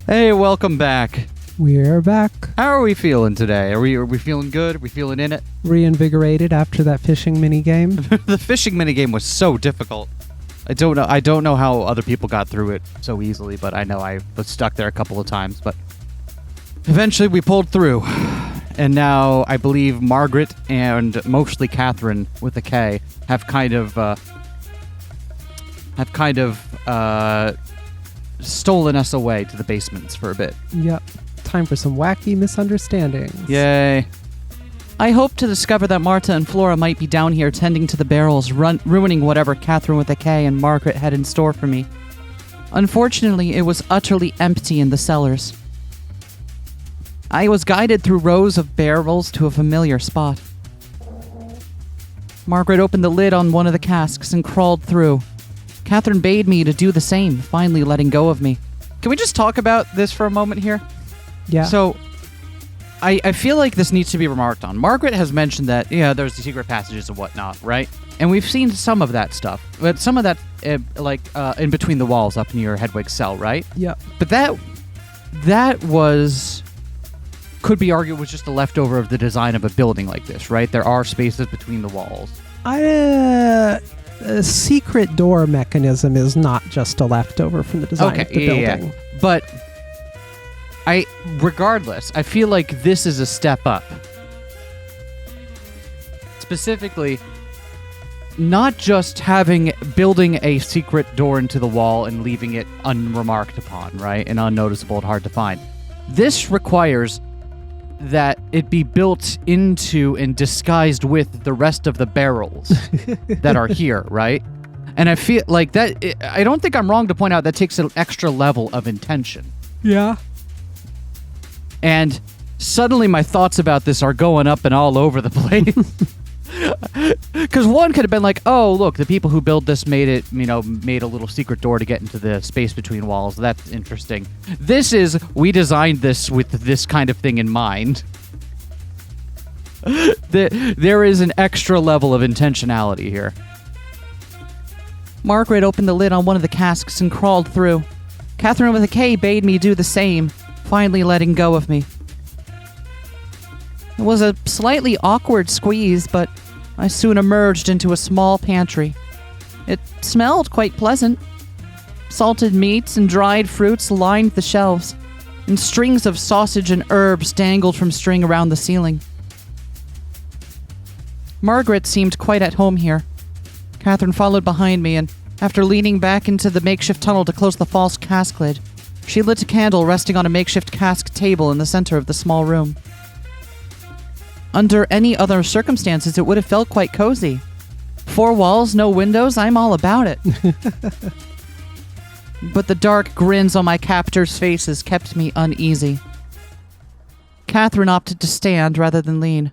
Hey, welcome back. We're back. How are we feeling today? Are we feeling good? Are we feeling in it? Reinvigorated after that fishing minigame. The fishing minigame was so difficult. I don't know how other people got through it so easily, but I know I was stuck there a couple of times, but eventually we pulled through. And now I believe Margaret and mostly Katherine with a K have kind of stolen us away to the basements for a bit. Yep. Time for some wacky misunderstandings. Yay. I hope to discover that Marta and Flora might be down here tending to the barrels, ruining whatever Katherine with a K and Margaret had in store for me. Unfortunately, it was utterly empty in the cellars. I was guided through rows of barrels to a familiar spot. Margaret opened the lid on one of the casks and crawled through. Katherine bade me to do the same, finally letting go of me. Can we just talk about this for a moment here? Yeah. So, I feel like this needs to be remarked on. Margaret has mentioned that, there's the secret passages and whatnot, right? And we've seen some of that stuff. But some of that, in between the walls up near Hedwig's cell, right? Yep. But that could be argued was just a leftover of the design of a building like this, right? There are spaces between the walls. A secret door mechanism is not just a leftover from the design of the building. Yeah. But regardless, I feel like this is a step up. Specifically, not just building a secret door into the wall and leaving it unremarked upon, right? And unnoticeable and hard to find. This requires that it be built into and disguised with the rest of the barrels that are here, right? And I feel like that, I don't think I'm wrong to point out that takes an extra level of intention. Yeah. And suddenly my thoughts about this are going up and all over the place. Because one could have been like, oh, look, the people who built this made a little secret door to get into the space between walls. That's interesting. This is, we designed this with this kind of thing in mind. There is an extra level of intentionality here. Margaret opened the lid on one of the casks and crawled through. Katherine with a K bade me do the same, finally letting go of me. It was a slightly awkward squeeze, but I soon emerged into a small pantry. It smelled quite pleasant. Salted meats and dried fruits lined the shelves, and strings of sausage and herbs dangled from string around the ceiling. Margaret seemed quite at home here. Katherine followed behind me, and after leaning back into the makeshift tunnel to close the false cask lid, she lit a candle resting on a makeshift cask table in the center of the small room. Under any other circumstances, it would have felt quite cozy. 4 walls, no windows, I'm all about it. But the dark grins on my captors' faces kept me uneasy. Katherine opted to stand rather than lean.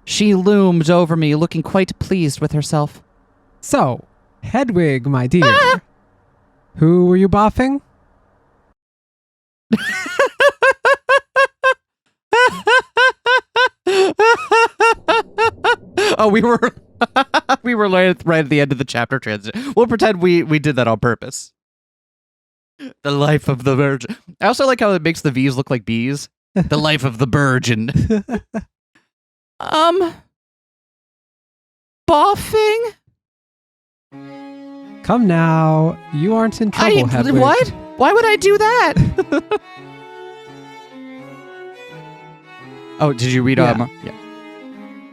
She loomed over me, looking quite pleased with herself. So, Hedwig, my dear. Who were you boffing? Oh, we were right at the end of the chapter transition. We'll pretend we did that on purpose. The life of the virgin. I also like how it makes the V's look like bees. The life of the virgin. Boffing? Come now. You aren't in trouble, Hedwig. What? Why would I do that? Oh, did you read? Yeah. Yeah.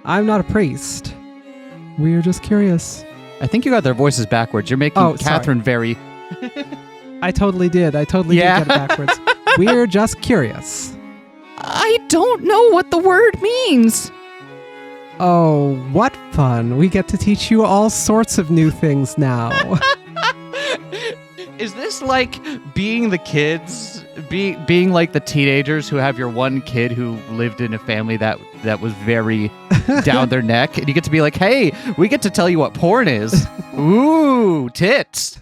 I'm not a priest. We're just curious. I think you got their voices backwards. You're making Katherine very... I totally did. Did get it backwards. We're just curious. I don't know what the word means. Oh, what fun. We get to teach you all sorts of new things now. Is this like being the kids, being like the teenagers who have your one kid who lived in a family that was very down their neck, and you get to be like, hey, we get to tell you what porn is. Ooh, tits.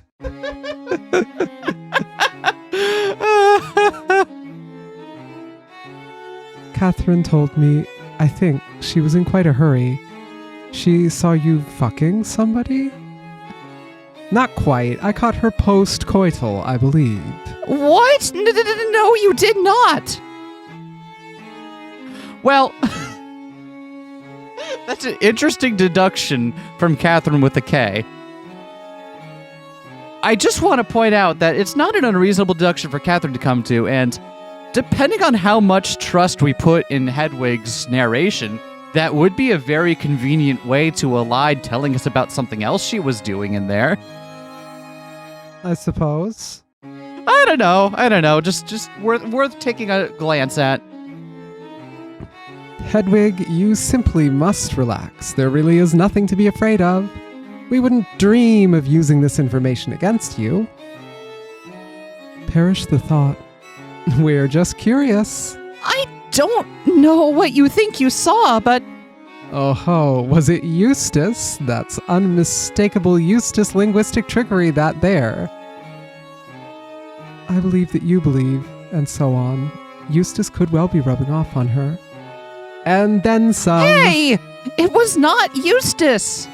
Katherine told me, I think she was in quite a hurry. She saw you fucking somebody? Not quite. I caught her post-coital, I believe. What? No, you did not. Well, that's an interesting deduction from Katherine with a K. I just want to point out that it's not an unreasonable deduction for Katherine to come to, and depending on how much trust we put in Hedwig's narration, that would be a very convenient way to elide telling us about something else she was doing in there. I suppose. I don't know. Just worth taking a glance at. Hedwig, you simply must relax. There really is nothing to be afraid of. We wouldn't dream of using this information against you. Perish the thought. We're just curious. I don't know what you think you saw, but... Oh ho, was it Eustace? That's unmistakable Eustace linguistic trickery, that there. I believe that you believe, and so on. Eustace could well be rubbing off on her. And then some. Hey! It was not Eustace!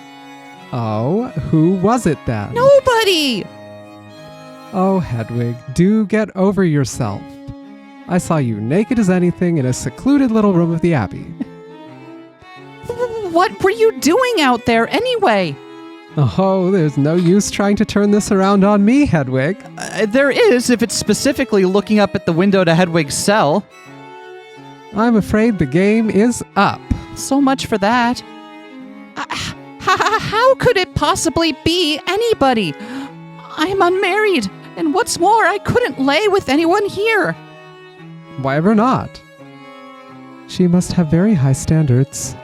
Oh, who was it then? Nobody! Oh, Hedwig, do get over yourself. I saw you naked as anything in a secluded little room of the Abbey. What were you doing out there anyway? Oh, there's no use trying to turn this around on me, Hedwig. There is, if it's specifically looking up at the window to Hedwig's cell. I'm afraid the game is up. So much for that. How could it possibly be anybody? I'm unmarried, and what's more, I couldn't lay with anyone here. Why ever not? She must have very high standards.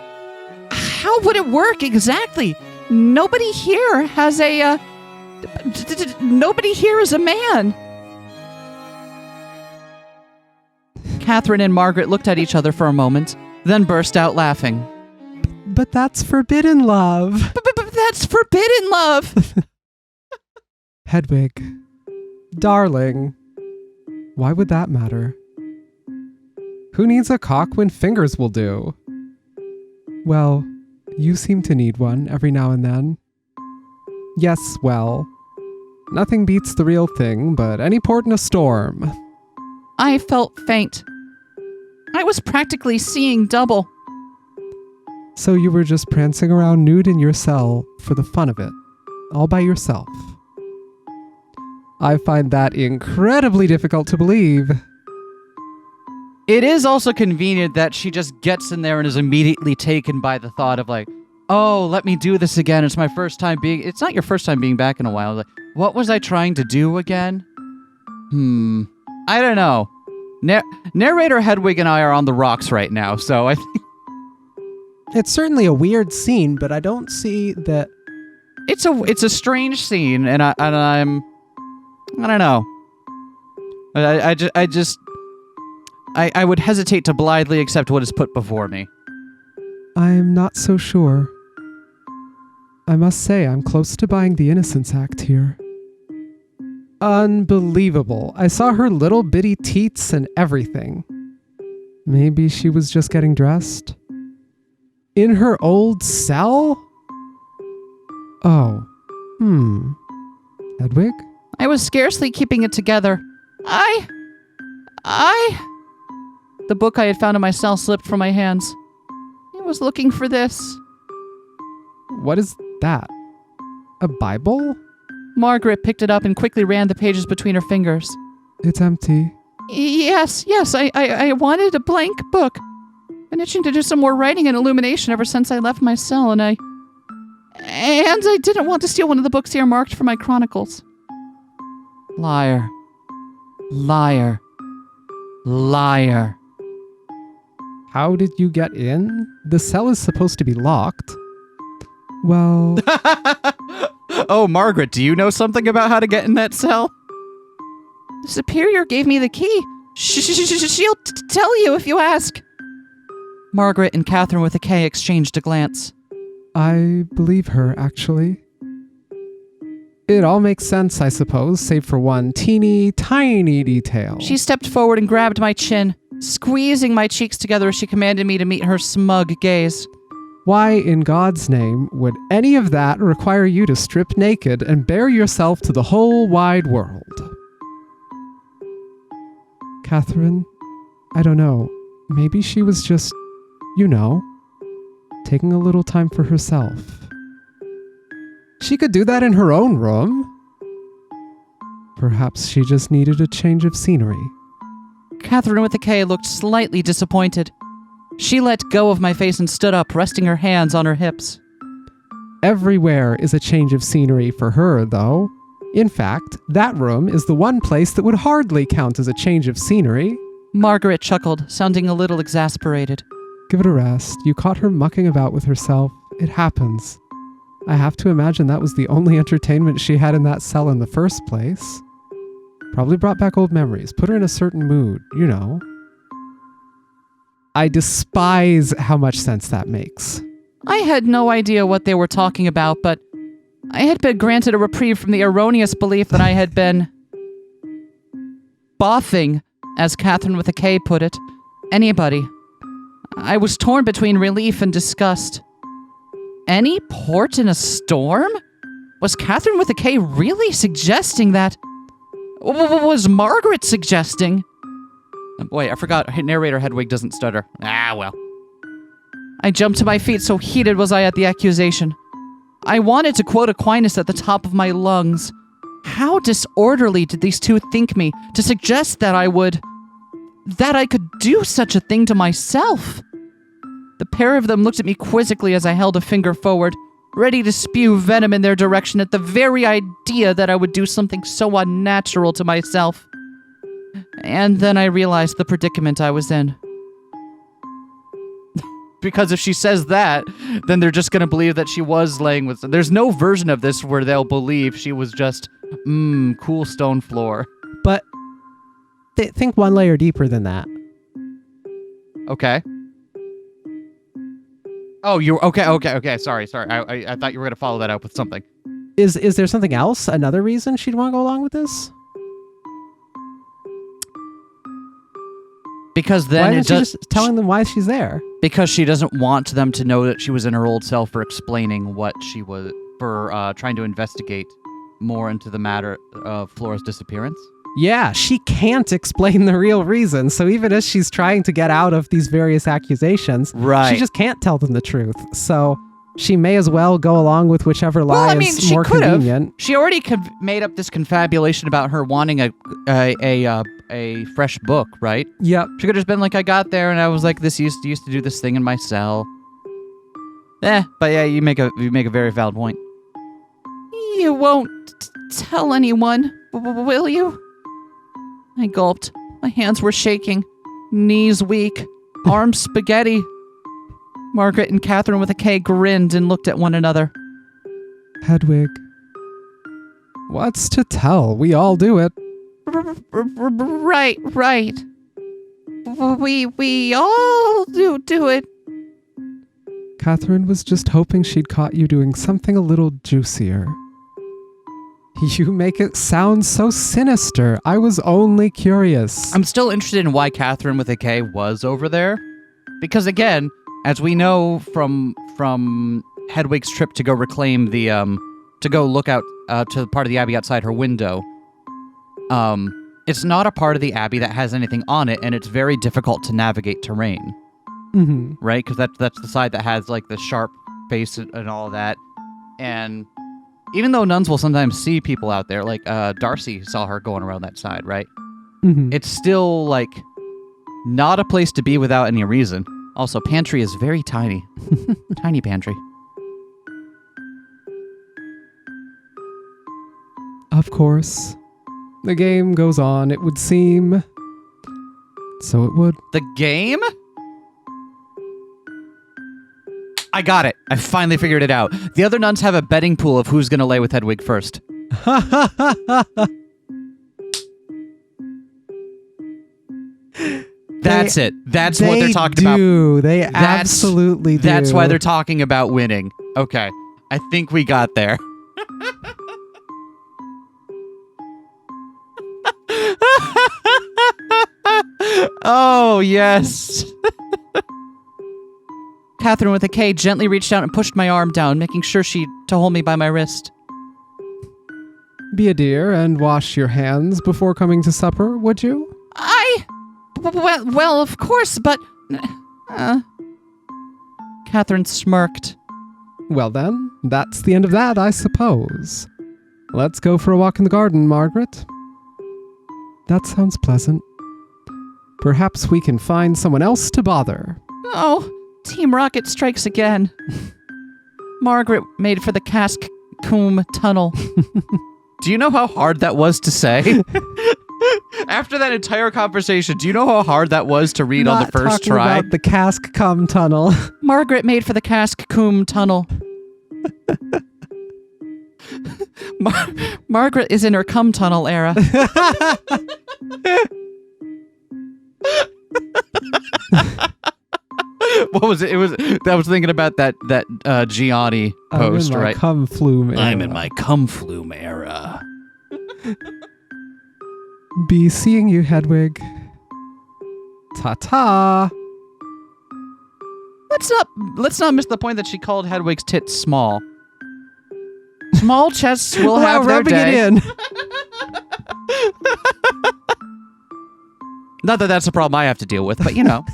How would it work exactly? Nobody here has a, nobody here is a man. Katherine and Margaret looked at each other for a moment, then burst out laughing. But that's forbidden love. But that's forbidden love. Hedwig, darling, why would that matter? Who needs a cock when fingers will do? Well, you seem to need one every now and then. Yes, well, nothing beats the real thing, but any port in a storm. I felt faint. I was practically seeing double. So you were just prancing around nude in your cell for the fun of it, all by yourself. I find that incredibly difficult to believe. It is also convenient that she just gets in there and is immediately taken by the thought of like, oh, let me do this again. It's my first time being... It's not your first time being back in a while. Like, what was I trying to do again? I don't know. Narrator Hedwig and I are on the rocks right now, so I think... It's certainly a weird scene, but I don't see that... It's a strange scene, and I'm... I don't know. I would hesitate to blithely accept what is put before me. I'm not so sure. I must say I'm close to buying the Innocence Act here. Unbelievable. I saw her little bitty teats and everything. Maybe she was just getting dressed? In her old cell? Oh. Hedwig? I was scarcely keeping it together. The book I had found in my cell slipped from my hands. I was looking for this. What is that? A Bible? Margaret picked it up and quickly ran the pages between her fingers. It's empty. Yes, I wanted a blank book. Been itching to do some more writing and illumination ever since I left my cell, and I didn't want to steal one of the books earmarked for my chronicles. Liar. Liar. Liar. How did you get in? The cell is supposed to be locked. Well... Oh, Margaret, do you know something about how to get in that cell? The Superior gave me the key. She'll tell you if you ask. Margaret and Katherine with a K exchanged a glance. I believe her, actually. It all makes sense, I suppose, save for one teeny, tiny detail. She stepped forward and grabbed my chin, squeezing my cheeks together as she commanded me to meet her smug gaze. Why, in God's name, would any of that require you to strip naked and bare yourself to the whole wide world? Katherine, I don't know. Maybe she was just, taking a little time for herself. She could do that in her own room. Perhaps she just needed a change of scenery. Katherine with a K looked slightly disappointed. She let go of my face and stood up, resting her hands on her hips. Everywhere is a change of scenery for her, though. In fact, that room is the one place that would hardly count as a change of scenery. Margaret chuckled, sounding a little exasperated. Give it a rest. You caught her mucking about with herself. It happens. I have to imagine that was the only entertainment she had in that cell in the first place. Probably brought back old memories, put her in a certain mood, I despise how much sense that makes. I had no idea what they were talking about, but I had been granted a reprieve from the erroneous belief that I had been boffing, as Katherine with a K put it, anybody. I was torn between relief and disgust. Any port in a storm? Was Katherine with a K really suggesting that? Was Margaret suggesting? Oh boy, I forgot narrator Hedwig doesn't stutter. Well. I jumped to my feet, so heated was I at the accusation. I wanted to quote Aquinas at the top of my lungs. How disorderly did these two think me to suggest that I could do such a thing to myself? The pair of them looked at me quizzically as I held a finger forward, ready to spew venom in their direction at the very idea that I would do something so unnatural to myself. And then I realized the predicament I was in. Because if she says that, then they're just going to believe that she was laying with... There's no version of this where they'll believe she was just, cool stone floor. But think one layer deeper than that. Okay. Oh, you're... Okay. Sorry. I thought you were going to follow that up with something. Is there something else? Another reason she'd want to go along with this? Because then why isn't she just telling them why she's there? Because she doesn't want them to know that she was in her old self for explaining what she was, for trying to investigate more into the matter of Flora's disappearance. Yeah, she can't explain the real reason, so even as she's trying to get out of these various accusations, she just can't tell them the truth. So she may as well go along with whichever lie is more convenient. She already made up this confabulation about her wanting a fresh book, right? Yep. She could have just been like, I got there and I was like, this used to do this thing in my cell. But yeah, you make a very valid point. You won't tell anyone, will you? I gulped. My hands were shaking, knees weak, arms spaghetti. Margaret and Katherine with a K grinned and looked at one another. Hedwig. What's to tell? We all do it. Right. We all do it. Katherine was just hoping she'd caught you doing something a little juicier. You make it sound so sinister. I was only curious. I'm still interested in why Katherine with a K was over there. Because again, as we know from Hedwig's trip to go reclaim the, to go look out to the part of the Abbey outside her window, it's not a part of the Abbey that has anything on it, and it's very difficult to navigate terrain. Mm-hmm. Right? Because that's the side that has like the sharp face and all that. And even though nuns will sometimes see people out there, like Darcy saw her going around that side, right? Mm-hmm. It's still like not a place to be without any reason. Also, Pantry is very tiny. Tiny Pantry. Of course. The game goes on, it would seem. So it would. The game? I got it. I finally figured it out. The other nuns have a betting pool of who's going to lay with Hedwig first. That's it. That's what they're talking about. They absolutely do. That's why they're talking about winning. Okay. I think we got there. Oh, yes. Katherine with a K gently reached out and pushed my arm down, making sure to hold me by my wrist. Be a dear and wash your hands before coming to supper, would you? Well, of course, but... Katherine smirked. Well then, that's the end of that, I suppose. Let's go for a walk in the garden, Margaret. That sounds pleasant. Perhaps we can find someone else to bother. Oh, Team Rocket strikes again. Margaret made for the Cask-Coombe Tunnel. Do you know how hard that was to say? After that entire conversation, do you know how hard that was to read on the first try? About the Cask-Coombe Tunnel. Margaret made for the Cask-Coombe Tunnel. Margaret is in her cum tunnel era. What was it? I was thinking about that Gianni post, I'm in my right? cum flume era. I'm in my cum flume era. Be seeing you, Hedwig. Ta-ta. Let's not miss the point that she called Hedwig's tits small. Small chests will have their day. It in. Not that that's a problem I have to deal with, but you know.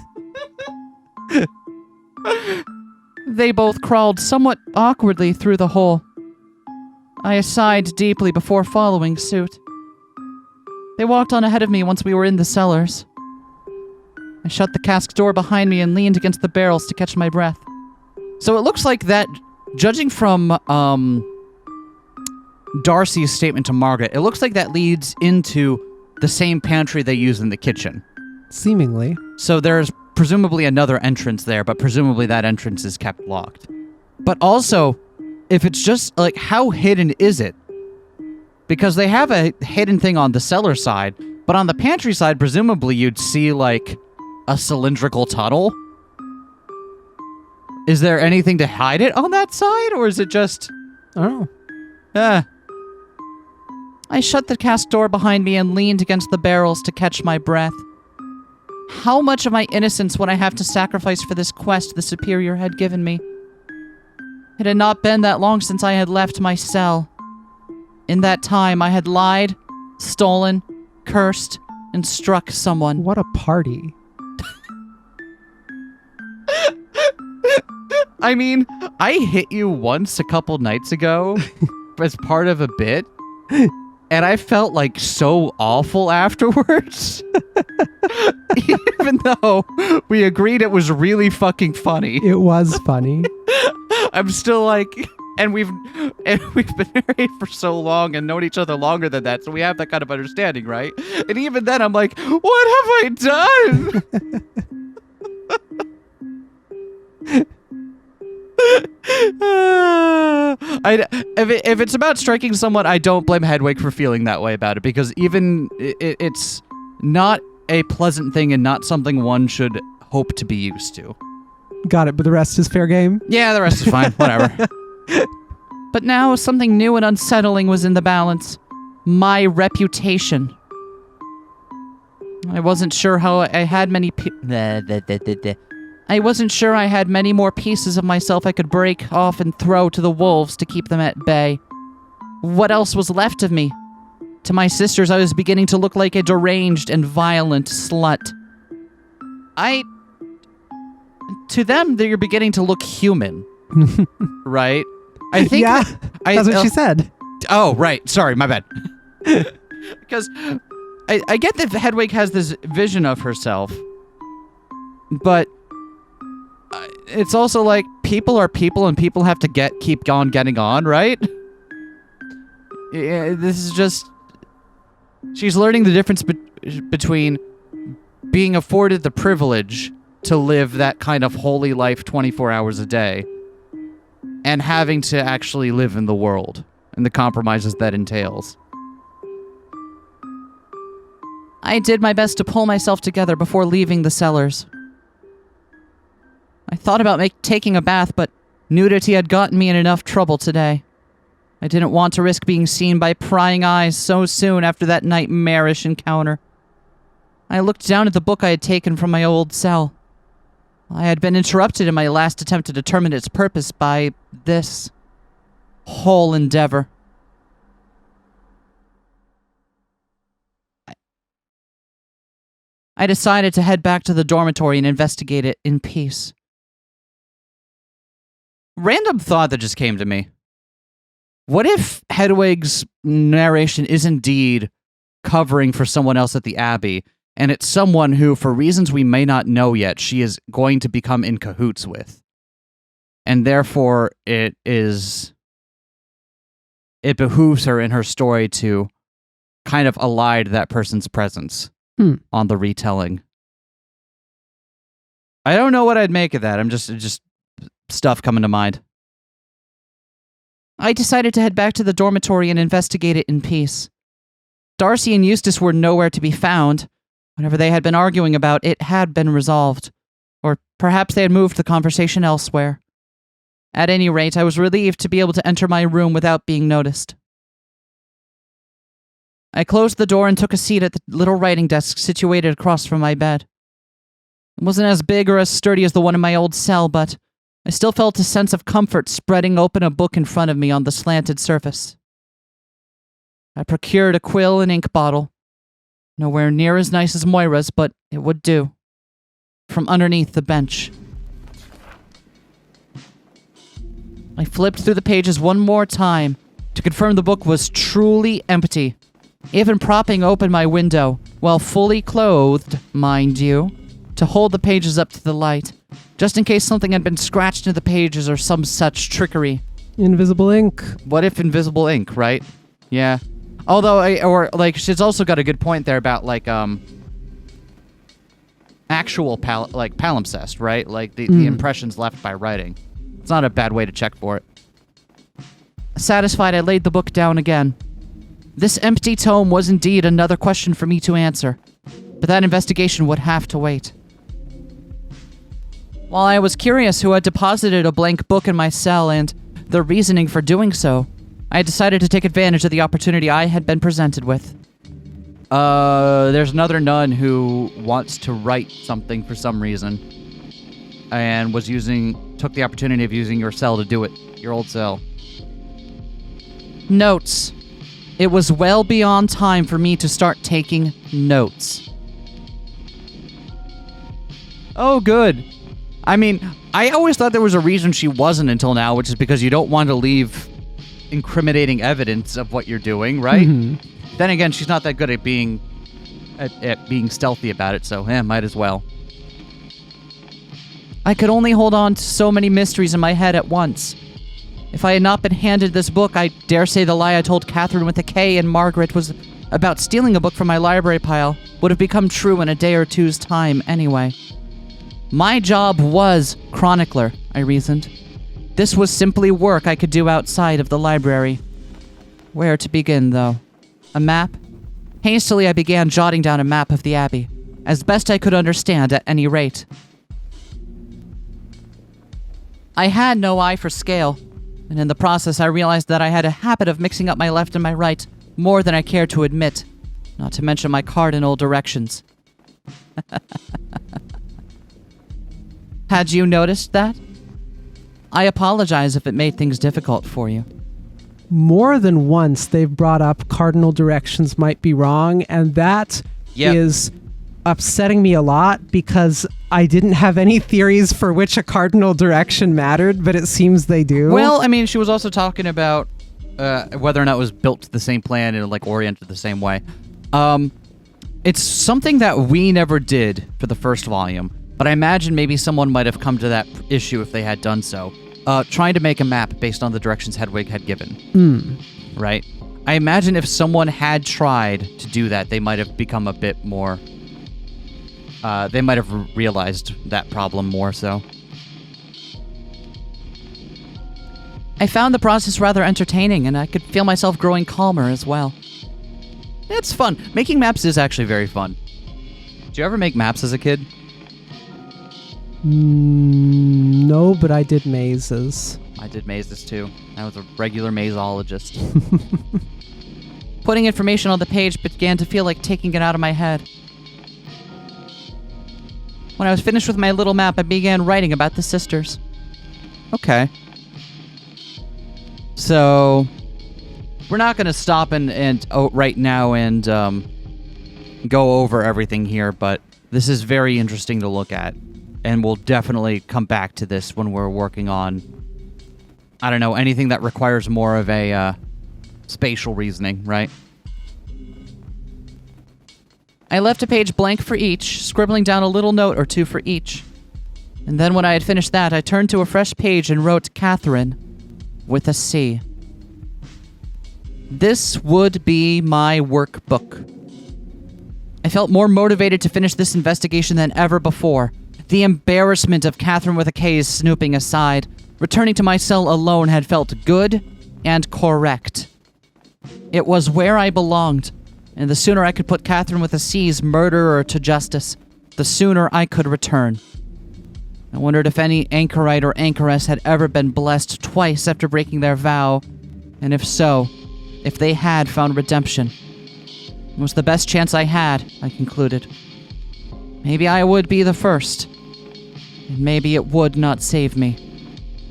They both crawled somewhat awkwardly through the hole. I sighed deeply before following suit. They walked on ahead of me once we were in the cellars. I shut the cask door behind me and leaned against the barrels to catch my breath. So it looks like that, judging from Darcy's statement to Margaret, it looks like that leads into the same pantry they use in the kitchen. Seemingly. So there's presumably another entrance there, but presumably that entrance is kept locked. But also, if it's just, like, how hidden is it? Because they have a hidden thing on the cellar side, but on the pantry side, presumably you'd see, like, a cylindrical tunnel. Is there anything to hide it on that side, or is it just... Oh. I shut the cask door behind me and leaned against the barrels to catch my breath. How much of my innocence would I have to sacrifice for this quest the Superior had given me? It had not been that long since I had left my cell. In that time, I had lied, stolen, cursed, and struck someone. What a party. I mean, I hit you once a couple nights ago as part of a bit, and I felt like so awful afterwards. Even though we agreed it was really fucking funny. It was funny. I'm still like, and we've been married for so long and known each other longer than that, so we have that kind of understanding, right? And even then, I'm like, what have I done? If it's about striking someone, I don't blame Hedwig for feeling that way about it, because even it's not a pleasant thing and not something one should hope to be used to. Got it, but the rest is fair game? Yeah, the rest is fine. Whatever. But now something new and unsettling was in the balance. My reputation. I wasn't sure how I had many I wasn't sure I had many more pieces of myself I could break off and throw to the wolves to keep them at bay. What else was left of me? To my sisters, I was beginning to look like a deranged and violent slut. To them, they're beginning to look human. Right? I think... Yeah, that's what she said. Oh, right. Sorry, my bad. Because I get that Hedwig has this vision of herself, but it's also like people are people and people have to keep on getting on, right? Yeah, this is just... She's learning the difference between being afforded the privilege to live that kind of holy life 24 hours a day and having to actually live in the world and the compromises that entails. I did my best to pull myself together before leaving the cellars. I thought about taking a bath, but nudity had gotten me in enough trouble today. I didn't want to risk being seen by prying eyes so soon after that nightmarish encounter. I looked down at the book I had taken from my old cell. I had been interrupted in my last attempt to determine its purpose by this whole endeavor. I decided to head back to the dormitory and investigate it in peace. Random thought that just came to me. What if Hedwig's narration is indeed covering for someone else at the Abbey, and it's someone who, for reasons we may not know yet, she is going to become in cahoots with? And therefore, it behooves her in her story to kind of elide that person's presence on the retelling. I don't know what I'd make of that. I'm just stuff coming to mind. I decided to head back to the dormitory and investigate it in peace. Darcy and Eustace were nowhere to be found. Whatever they had been arguing about, it had been resolved. Or perhaps they had moved the conversation elsewhere. At any rate, I was relieved to be able to enter my room without being noticed. I closed the door and took a seat at the little writing desk situated across from my bed. It wasn't as big or as sturdy as the one in my old cell, but I still felt a sense of comfort spreading open a book in front of me on the slanted surface. I procured a quill and ink bottle. Nowhere near as nice as Moira's, but it would do. From underneath the bench. I flipped through the pages one more time to confirm the book was truly empty. Even propping open my window, while fully clothed, mind you, to hold the pages up to the light, just in case something had been scratched into the pages or some such trickery. Invisible ink. What if invisible ink, right? Yeah. Although, she's also got a good point there about, actual palimpsest, right? Like, the impressions left by writing. It's not a bad way to check for it. Satisfied, I laid the book down again. This empty tome was indeed another question for me to answer, but that investigation would have to wait. While I was curious who had deposited a blank book in my cell and the reasoning for doing so, I decided to take advantage of the opportunity I had been presented with. There's another nun who wants to write something for some reason, and took the opportunity of using your cell to do it, your old cell. Notes. It was well beyond time for me to start taking notes. Oh, good. I mean, I always thought there was a reason she wasn't until now, which is because you don't want to leave incriminating evidence of what you're doing, right? Mm-hmm. Then again, she's not that good at being stealthy about it, so might as well. I could only hold on to so many mysteries in my head at once. If I had not been handed this book, I dare say the lie I told Katherine with a K and Margaret was about stealing a book from my library pile would have become true in a day or two's time anyway. My job was chronicler, I reasoned. This was simply work I could do outside of the library. Where to begin, though? A map? Hastily, I began jotting down a map of the Abbey, as best I could understand at any rate. I had no eye for scale, and in the process I realized that I had a habit of mixing up my left and my right more than I cared to admit, not to mention my cardinal directions. Had you noticed that? I apologize if it made things difficult for you. More than once they've brought up cardinal directions might be wrong, and that is upsetting me a lot because I didn't have any theories for which a cardinal direction mattered, but it seems they do. Well, I mean, she was also talking about whether or not it was built to the same plan and oriented the same way. It's something that we never did for the first volume, but I imagine maybe someone might have come to that issue if they had done so. Trying to make a map based on the directions Hedwig had given. Right? I imagine if someone had tried to do that, they might have become a bit more... they might have realized that problem more so. I found the process rather entertaining, and I could feel myself growing calmer as well. It's fun. Making maps is actually very fun. Did you ever make maps as a kid? No, but I did mazes. I did mazes too. I was a regular mazeologist. Putting information on the page began to feel like taking it out of my head. When I was finished with my little map, I began writing about the sisters. Okay. So, we're not going to stop right now and go over everything here, but this is very interesting to look at. And we'll definitely come back to this when we're working on, I don't know, anything that requires more of a spatial reasoning, right? I left a page blank for each, scribbling down a little note or two for each. And then when I had finished that, I turned to a fresh page and wrote Katherine with a C. This would be my workbook. I felt more motivated to finish this investigation than ever before. The embarrassment of Katherine with a K's snooping aside, returning to my cell alone had felt good and correct. It was where I belonged, and the sooner I could put Katherine with a C's murderer to justice, the sooner I could return. I wondered if any anchorite or anchoress had ever been blessed twice after breaking their vow, and if so, if they had found redemption. It was the best chance I had, I concluded. Maybe I would be the first, and maybe it would not save me.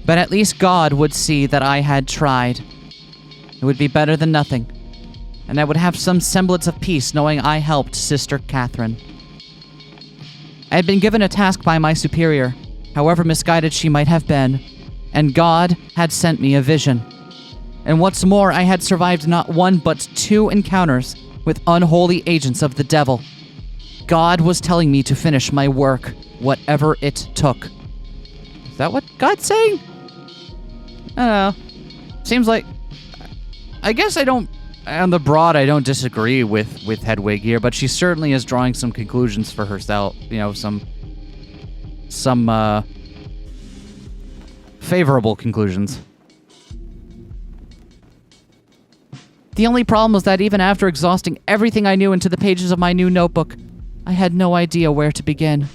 But at least God would see that I had tried. It would be better than nothing, and I would have some semblance of peace knowing I helped Sister Katherine. I had been given a task by my superior, however misguided she might have been, and God had sent me a vision. And what's more, I had survived not one but 2 encounters with unholy agents of the devil. God was telling me to finish my work, whatever it took. Is that what God's saying? I don't know. Seems like... I guess I don't... On the broad, I don't disagree with Hedwig here, but she certainly is drawing some conclusions for herself. You know, some favorable conclusions. The only problem was that even after exhausting everything I knew into the pages of my new notebook, I had no idea where to begin.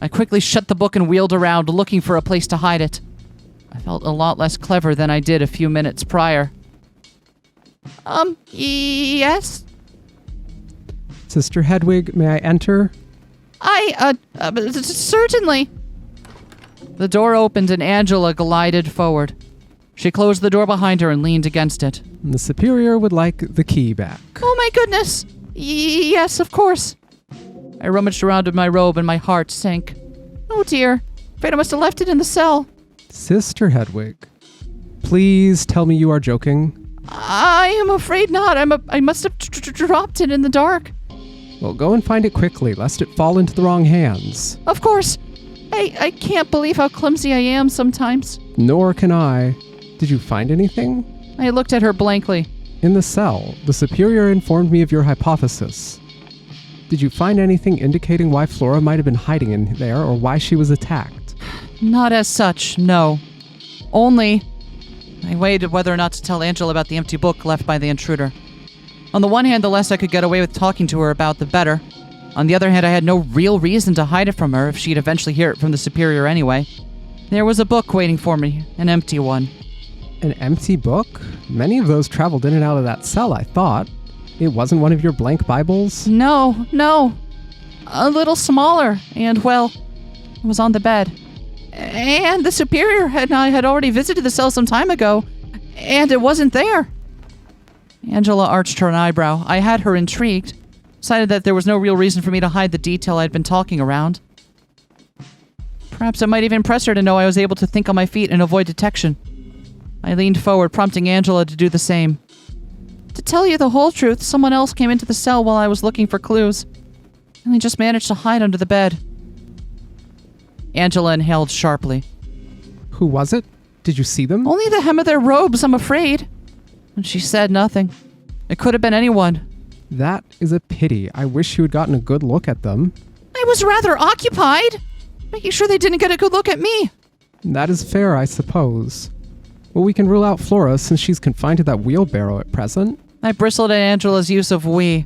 I quickly shut the book and wheeled around, looking for a place to hide it. I felt a lot less clever than I did a few minutes prior. Yes? Sister Hedwig, may I enter? Certainly. The door opened and Angela glided forward. She closed the door behind her and leaned against it. The superior would like the key back. Oh my goodness! Yes, of course. I rummaged around in my robe and my heart sank. Oh dear, afraid I must have left it in the cell. Sister Hedwig, please tell me you are joking. I am afraid not. I must have dropped it in the dark. Well, go and find it quickly, lest it fall into the wrong hands. Of course. I can't believe how clumsy I am sometimes. Nor can I. Did you find anything? I looked at her blankly. In the cell, the superior informed me of your hypothesis. Did you find anything indicating why Flora might have been hiding in there or why she was attacked? Not as such, no. Only, I weighed whether or not to tell Angela about the empty book left by the intruder. On the one hand, the less I could get away with talking to her about, the better. On the other hand, I had no real reason to hide it from her if she'd eventually hear it from the superior anyway. There was a book waiting for me, an empty one. An empty book? Many of those traveled in and out of that cell, I thought. It wasn't one of your blank Bibles? No. A little smaller, and, well, it was on the bed. And the superior and I had already visited the cell some time ago, and it wasn't there. Angela arched her eyebrow. I had her intrigued, decided that there was no real reason for me to hide the detail I'd been talking around. Perhaps it might even impress her to know I was able to think on my feet and avoid detection. I leaned forward, prompting Angela to do the same. To tell you the whole truth, someone else came into the cell while I was looking for clues, and they just managed to hide under the bed. Angela inhaled sharply. Who was it? Did you see them? Only the hem of their robes, I'm afraid. And she said nothing. It could have been anyone. That is a pity. I wish you had gotten a good look at them. I was rather occupied, making sure they didn't get a good look at me. That is fair, I suppose. Well, we can rule out Flora since she's confined to that wheelbarrow at present. I bristled at Angela's use of we.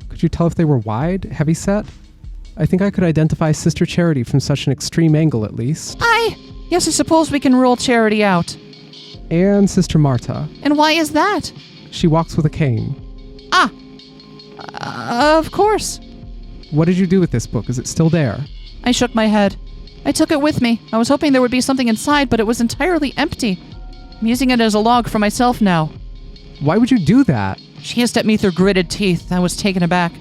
Could you tell if they were wide, heavy set? I think I could identify Sister Charity from such an extreme angle at least. Yes, I suppose we can rule Charity out. And Sister Marta. And why is that? She walks with a cane. Of course. What did you do with this book? Is it still there? I shook my head. I took it with me. I was hoping there would be something inside, but it was entirely empty. I'm using it as a log for myself now. Why would you do that? She hissed at me through gritted teeth. I was taken aback.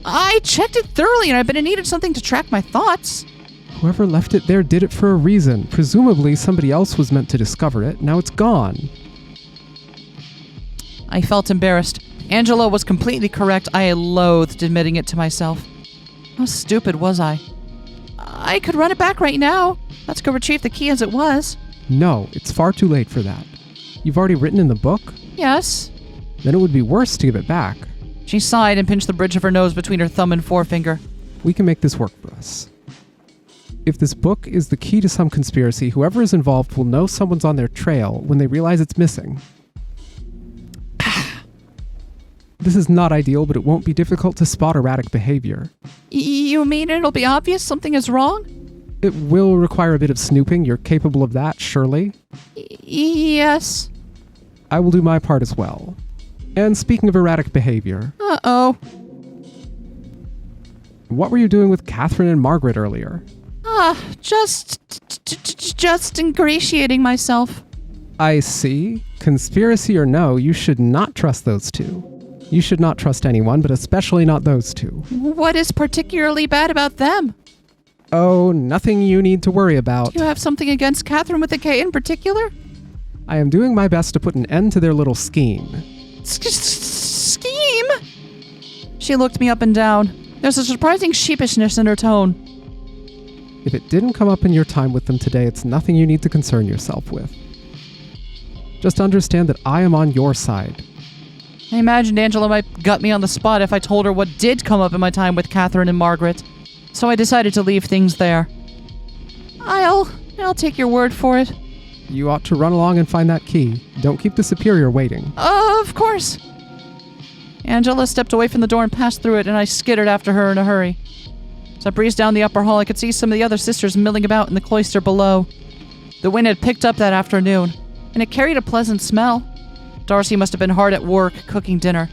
I checked it thoroughly, and I bet it needed something to track my thoughts. Whoever left it there did it for a reason. Presumably somebody else was meant to discover it. Now it's gone. I felt embarrassed. Angela was completely correct. I loathed admitting it to myself. How stupid was I? I could run it back right now. Let's go retrieve the key as it was. No, it's far too late for that. You've already written in the book? Yes. Then it would be worse to give it back. She sighed and pinched the bridge of her nose between her thumb and forefinger. We can make this work for us. If this book is the key to some conspiracy, whoever is involved will know someone's on their trail when they realize it's missing. This is not ideal, but it won't be difficult to spot erratic behavior. You mean it'll be obvious something is wrong? It will require a bit of snooping. You're capable of that, surely? Yes. I will do my part as well. And speaking of erratic behavior... Uh-oh. What were you doing with Katherine and Margaret earlier? Just ingratiating myself. I see. Conspiracy or no, you should not trust those two. You should not trust anyone, but especially not those two. What is particularly bad about them? Oh, nothing you need to worry about. Do you have something against Katherine with a K in particular? I am doing my best to put an end to their little scheme. Scheme? She looked me up and down. There's a surprising sheepishness in her tone. If it didn't come up in your time with them today, it's nothing you need to concern yourself with. Just understand that I am on your side. I imagined Angela might gut me on the spot if I told her what did come up in my time with Katherine and Margaret. So I decided to leave things there. I'll take your word for it. You ought to run along and find that key. Don't keep the superior waiting. Of course. Angela stepped away from the door and passed through it, and I skittered after her in a hurry. As I breezed down the upper hall, I could see some of the other sisters milling about in the cloister below. The wind had picked up that afternoon, and it carried a pleasant smell. Darcy must have been hard at work, cooking dinner.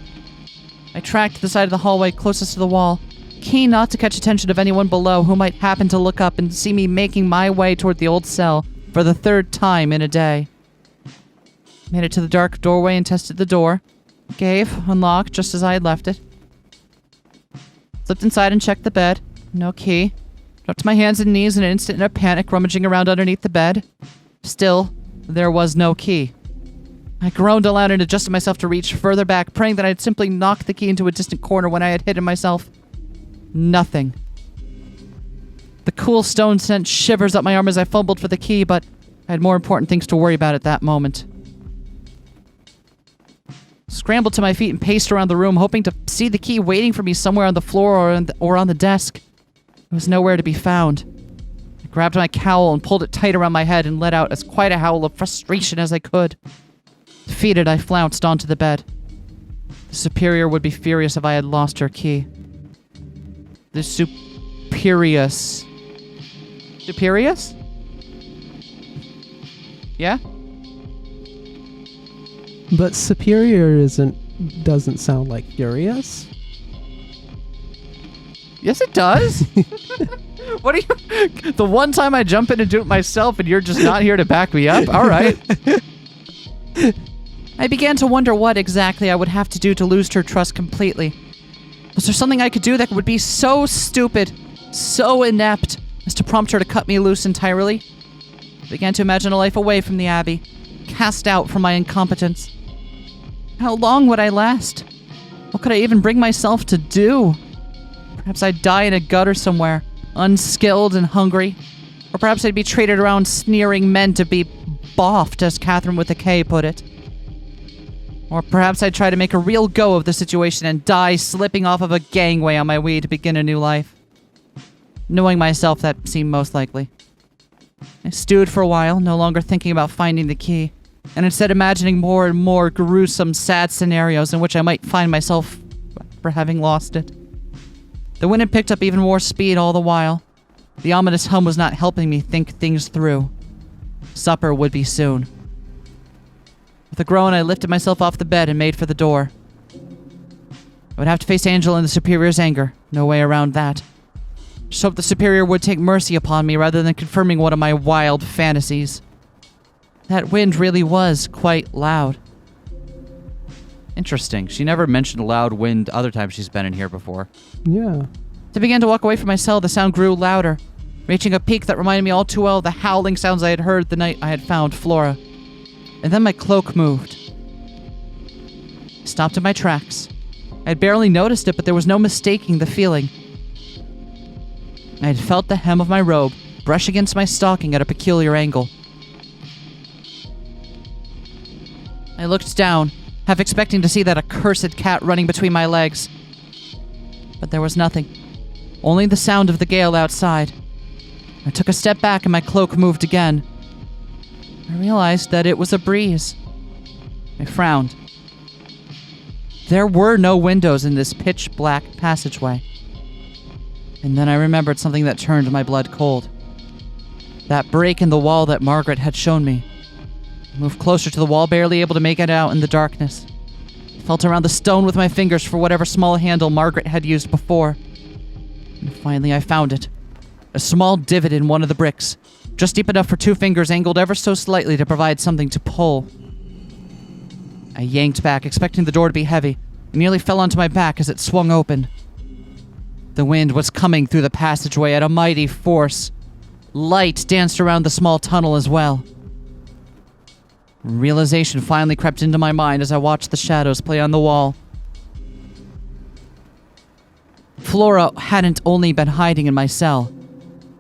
I tracked to the side of the hallway closest to the wall, keen not to catch attention of anyone below who might happen to look up and see me making my way toward the old cell for the third time in a day. Made it to the dark doorway and tested the door. Unlocked just as I had left it. Slipped inside and checked the bed. No key. Dropped to my hands and knees in an instant in a panic, rummaging around underneath the bed. Still, there was no key. I groaned aloud and adjusted myself to reach further back, praying that I'd simply knocked the key into a distant corner when I had hidden myself. Nothing. The cool stone sent shivers up my arm as I fumbled for the key, but I had more important things to worry about at that moment. Scrambled to my feet and paced around the room, hoping to see the key waiting for me somewhere on the floor or on the desk. It was nowhere to be found. I grabbed my cowl and pulled it tight around my head and let out as quiet a howl of frustration as I could. Defeated, I flounced onto the bed. The superior would be furious if I had lost her key. The superious? Yeah? But superior doesn't sound like furious. Yes, it does. What are you? The one time I jump in and do it myself and you're just not here to back me up? All right. I began to wonder what exactly I would have to do to lose her trust completely. Was there something I could do that would be so stupid, so inept, as to prompt her to cut me loose entirely? I began to imagine a life away from the Abbey, cast out from my incompetence. How long would I last? What could I even bring myself to do? Perhaps I'd die in a gutter somewhere, unskilled and hungry. Or perhaps I'd be traded around sneering men to be boffed, as Katherine with a K put it. Or perhaps I'd try to make a real go of the situation and die slipping off of a gangway on my way to begin a new life. Knowing myself, that seemed most likely. I stewed for a while, no longer thinking about finding the key, and instead imagining more and more gruesome, sad scenarios in which I might find myself for having lost it. The wind had picked up even more speed all the while. The ominous hum was not helping me think things through. Supper would be soon. With a groan, I lifted myself off the bed and made for the door. I would have to face Angela and the superior's anger, No way around that. Just hope the Superior would take mercy upon me rather than confirming one of my wild fantasies. That wind really was quite loud. Interesting. She never mentioned loud wind other times she's been in here before. Yeah. As I began to walk away from my cell, the sound grew louder, reaching a peak that reminded me all too well of the howling sounds I had heard the night I had found Flora. And then my cloak moved. I stopped in my tracks. I had barely noticed it, but there was no mistaking the feeling. I had felt the hem of my robe brush against my stocking at a peculiar angle. I looked down, half expecting to see that accursed cat running between my legs. But there was nothing. Only the sound of the gale outside. I took a step back and my cloak moved again. I realized that it was a breeze. I frowned. There were no windows in this pitch-black passageway. And then I remembered something that turned my blood cold. That break in the wall that Margaret had shown me. I moved closer to the wall, barely able to make it out in the darkness. I felt around the stone with my fingers for whatever small handle Margaret had used before. And finally I found it. A small divot in one of the bricks, just deep enough for 2 fingers angled ever so slightly to provide something to pull. I yanked back, expecting the door to be heavy, and nearly fell onto my back as it swung open. The wind was coming through the passageway at a mighty force. Light danced around the small tunnel as well. Realization finally crept into my mind as I watched the shadows play on the wall. Flora hadn't only been hiding in my cell.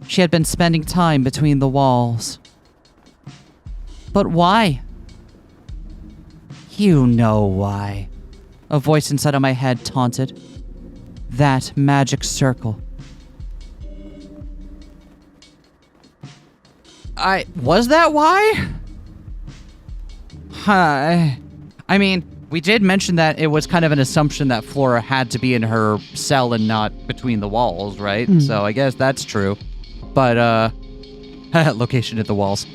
She had been spending time between the walls. But why? You know why. A voice inside of my head taunted. That magic circle. Was that why? I mean, we did mention that it was kind of an assumption that Flora had to be in her cell and not between the walls, right? So I guess that's true. But, location at the walls.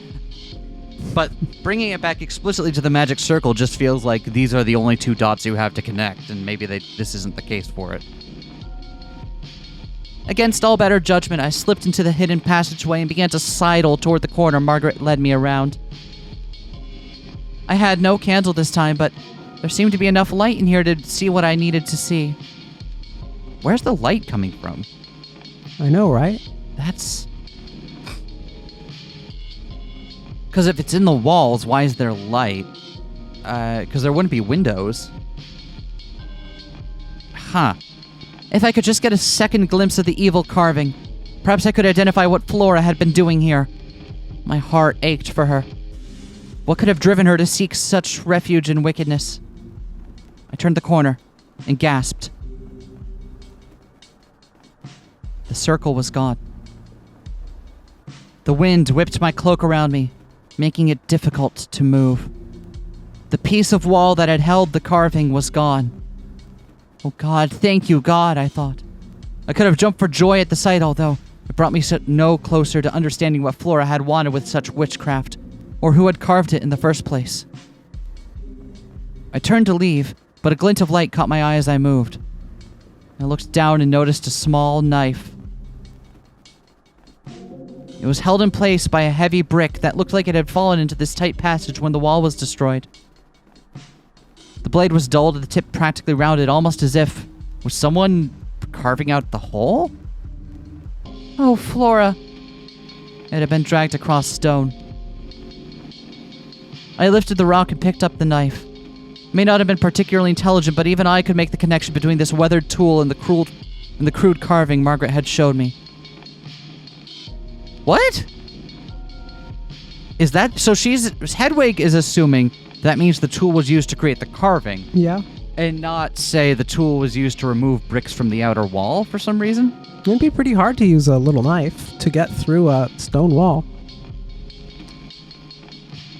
But bringing it back explicitly to the magic circle just feels like these are the only 2 dots you have to connect, and maybe this isn't the case for it. Against all better judgment, I slipped into the hidden passageway and began to sidle toward the corner Margaret led me around. I had no candle this time, but there seemed to be enough light in here to see what I needed to see. Where's the light coming from? I know, right? That's... Because if it's in the walls, why is there light? Because there wouldn't be windows. Huh. If I could just get a second glimpse of the evil carving, perhaps I could identify what Flora had been doing here. My heart ached for her. What could have driven her to seek such refuge in wickedness? I turned the corner and gasped. The circle was gone. The wind whipped my cloak around me, making it difficult to move. The piece of wall that had held the carving was gone. Oh God, thank you, God, I thought. I could have jumped for joy at the sight, although it brought me no closer to understanding what Flora had wanted with such witchcraft, or who had carved it in the first place. I turned to leave, but a glint of light caught my eye as I moved. I looked down and noticed a small knife. It was held in place by a heavy brick that looked like it had fallen into this tight passage when the wall was destroyed. The blade was dulled and the tip practically rounded, almost as if... Was someone carving out the hole? Oh, Flora. It had been dragged across stone. I lifted the rock and picked up the knife. It may not have been particularly intelligent, but even I could make the connection between this weathered tool and the crude carving Margaret had showed me. What? Is that... So Hedwig is assuming that means the tool was used to create the carving. Yeah. And not say the tool was used to remove bricks from the outer wall for some reason? It'd be pretty hard to use a little knife to get through a stone wall.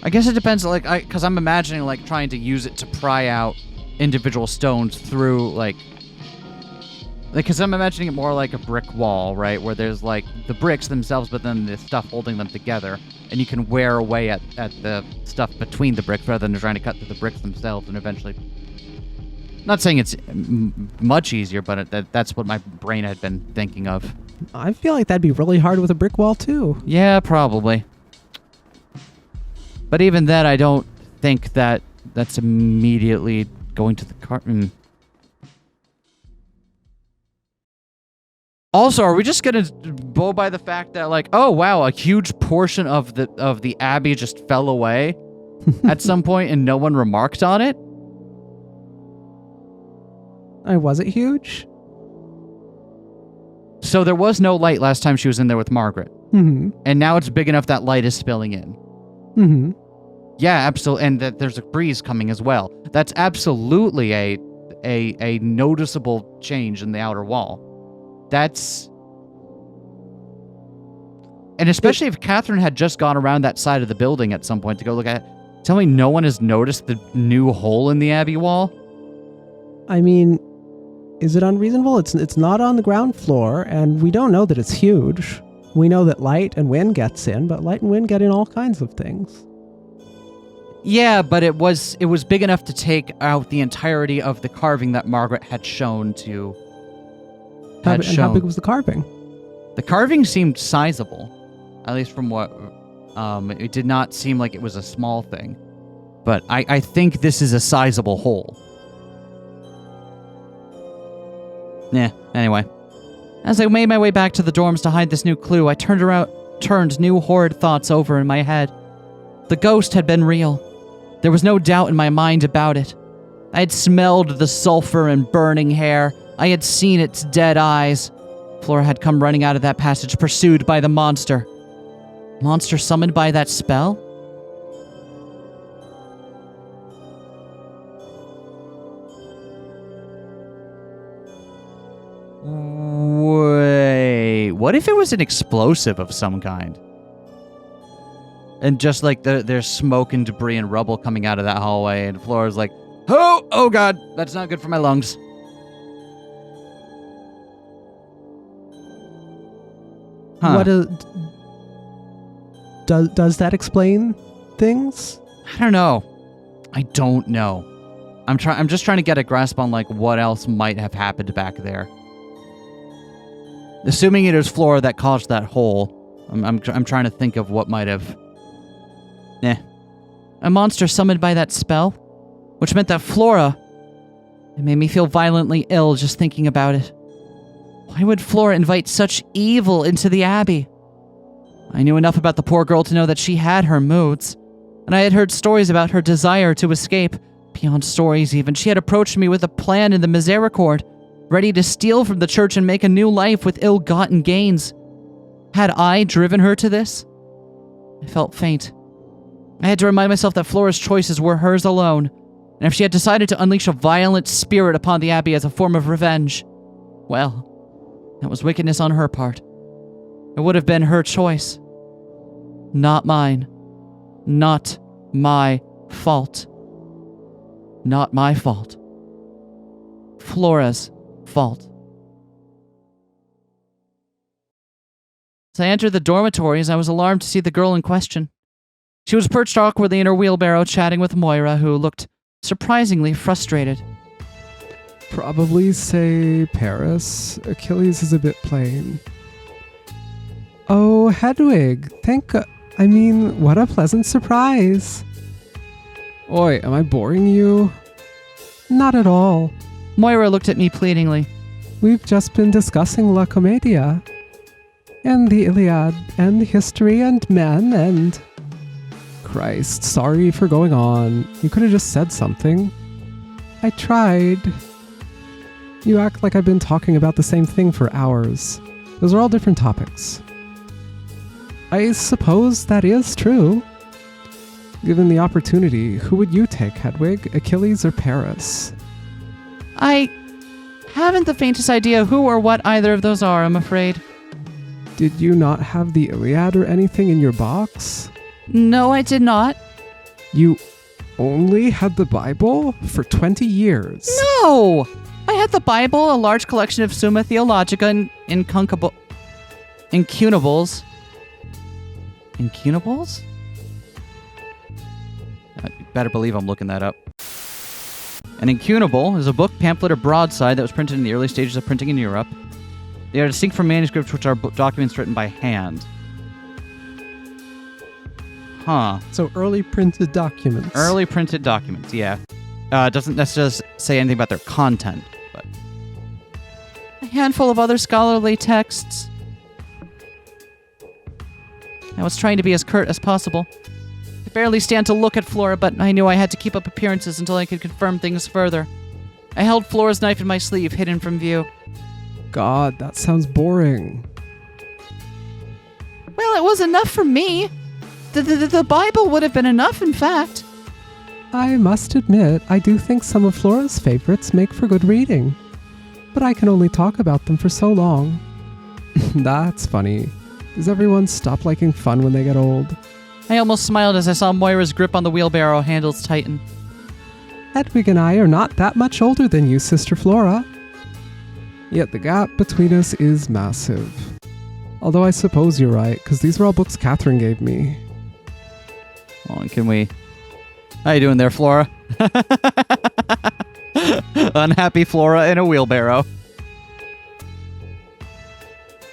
I guess it depends, because I'm imagining, trying to use it to pry out individual stones through, because I'm imagining it more like a brick wall, right? Where there's, the bricks themselves, but then the stuff holding them together. And you can wear away at the stuff between the bricks rather than trying to cut through the bricks themselves and eventually... Not saying it's much easier, but that's what my brain had been thinking of. I feel like that'd be really hard with a brick wall, too. Yeah, probably. But even then, I don't think that's immediately going to the carton. Also, are we just gonna go by the fact that, like, oh wow, a huge portion of the abbey just fell away at some point and no one remarked on it? Was it huge? So there was no light last time she was in there with Margaret. Mm-hmm. And now it's big enough that light is spilling in. Mm-hmm. Yeah, absolutely. And that there's a breeze coming as well. That's absolutely a noticeable change in the outer wall. That's... And especially if Katherine had just gone around that side of the building at some point to go look at it. Tell me no one has noticed the new hole in the abbey wall? I mean, is it unreasonable? It's not on the ground floor, and we don't know that it's huge. We know that light and wind gets in, but light and wind get in all kinds of things. Yeah, but it was big enough to take out the entirety of the carving that Margaret had shown to... How big was the carving? The carving seemed sizable, at least from what... it did not seem like it was a small thing. But I think this is a sizable hole. Yeah, anyway. As I made my way back to the dorms to hide this new clue, I turned new horrid thoughts over in my head. The ghost had been real. There was no doubt in my mind about it. I had smelled the sulfur and burning hair. I had seen its dead eyes. Flora had come running out of that passage, pursued by the monster. Monster summoned by that spell? Wait, what if it was an explosive of some kind? And just like there's smoke and debris and rubble coming out of that hallway, and Flora's like, oh god, that's not good for my lungs. Huh. What does that explain things? I don't know. I'm just trying to get a grasp on like what else might have happened back there. Assuming it was Flora that caused that hole, I'm trying to think of what might have. A monster summoned by that spell, which meant that Flora. It made me feel violently ill just thinking about it. Why would Flora invite such evil into the abbey? I knew enough about the poor girl to know that she had her moods, and I had heard stories about her desire to escape. Beyond stories even, she had approached me with a plan in the Misericorde, ready to steal from the church and make a new life with ill-gotten gains. Had I driven her to this? I felt faint. I had to remind myself that Flora's choices were hers alone, and if she had decided to unleash a violent spirit upon the abbey as a form of revenge, well, that was wickedness on her part. It would have been her choice. Not mine. Not my fault. Not my fault. Flora's fault. As I entered the dormitories, I was alarmed to see the girl in question. She was perched awkwardly in her wheelbarrow, chatting with Moira, who looked surprisingly frustrated. Probably say Paris. Achilles is a bit plain. Oh, Hedwig, what a pleasant surprise. Oi, am I boring you? Not at all. Moira looked at me pleadingly. We've just been discussing La Commedia, and the Iliad, and history, and men, and... Christ, sorry for going on. You could have just said something. I tried. You act like I've been talking about the same thing for hours. Those are all different topics. I suppose that is true. Given the opportunity, who would you take, Hedwig, Achilles or Paris? I haven't the faintest idea who or what either of those are, I'm afraid. Did you not have the Iliad or anything in your box? No, I did not. You only had the Bible for 20 years? No! I had the Bible, a large collection of Summa Theologica, and incunables. Incunables? You better believe I'm looking that up. An incunable is a book, pamphlet, or broadside that was printed in the early stages of printing in Europe. They are distinct from manuscripts, which are documents written by hand. Huh. So early printed documents. Early printed documents, yeah. Doesn't necessarily say anything about their content, but... A handful of other scholarly texts. I was trying to be as curt as possible. I could barely stand to look at Flora, but I knew I had to keep up appearances until I could confirm things further. I held Flora's knife in my sleeve, hidden from view. God, that sounds boring. Well, it was enough for me. The Bible would have been enough, in fact. I must admit, I do think some of Flora's favorites make for good reading. But I can only talk about them for so long. That's funny. Does everyone stop liking fun when they get old? I almost smiled as I saw Moira's grip on the wheelbarrow handles tighten. Hedwig and I are not that much older than you, Sister Flora. Yet the gap between us is massive. Although I suppose you're right, because these are all books Katherine gave me. Well, can we... How you doing there, Flora? Unhappy Flora in a wheelbarrow.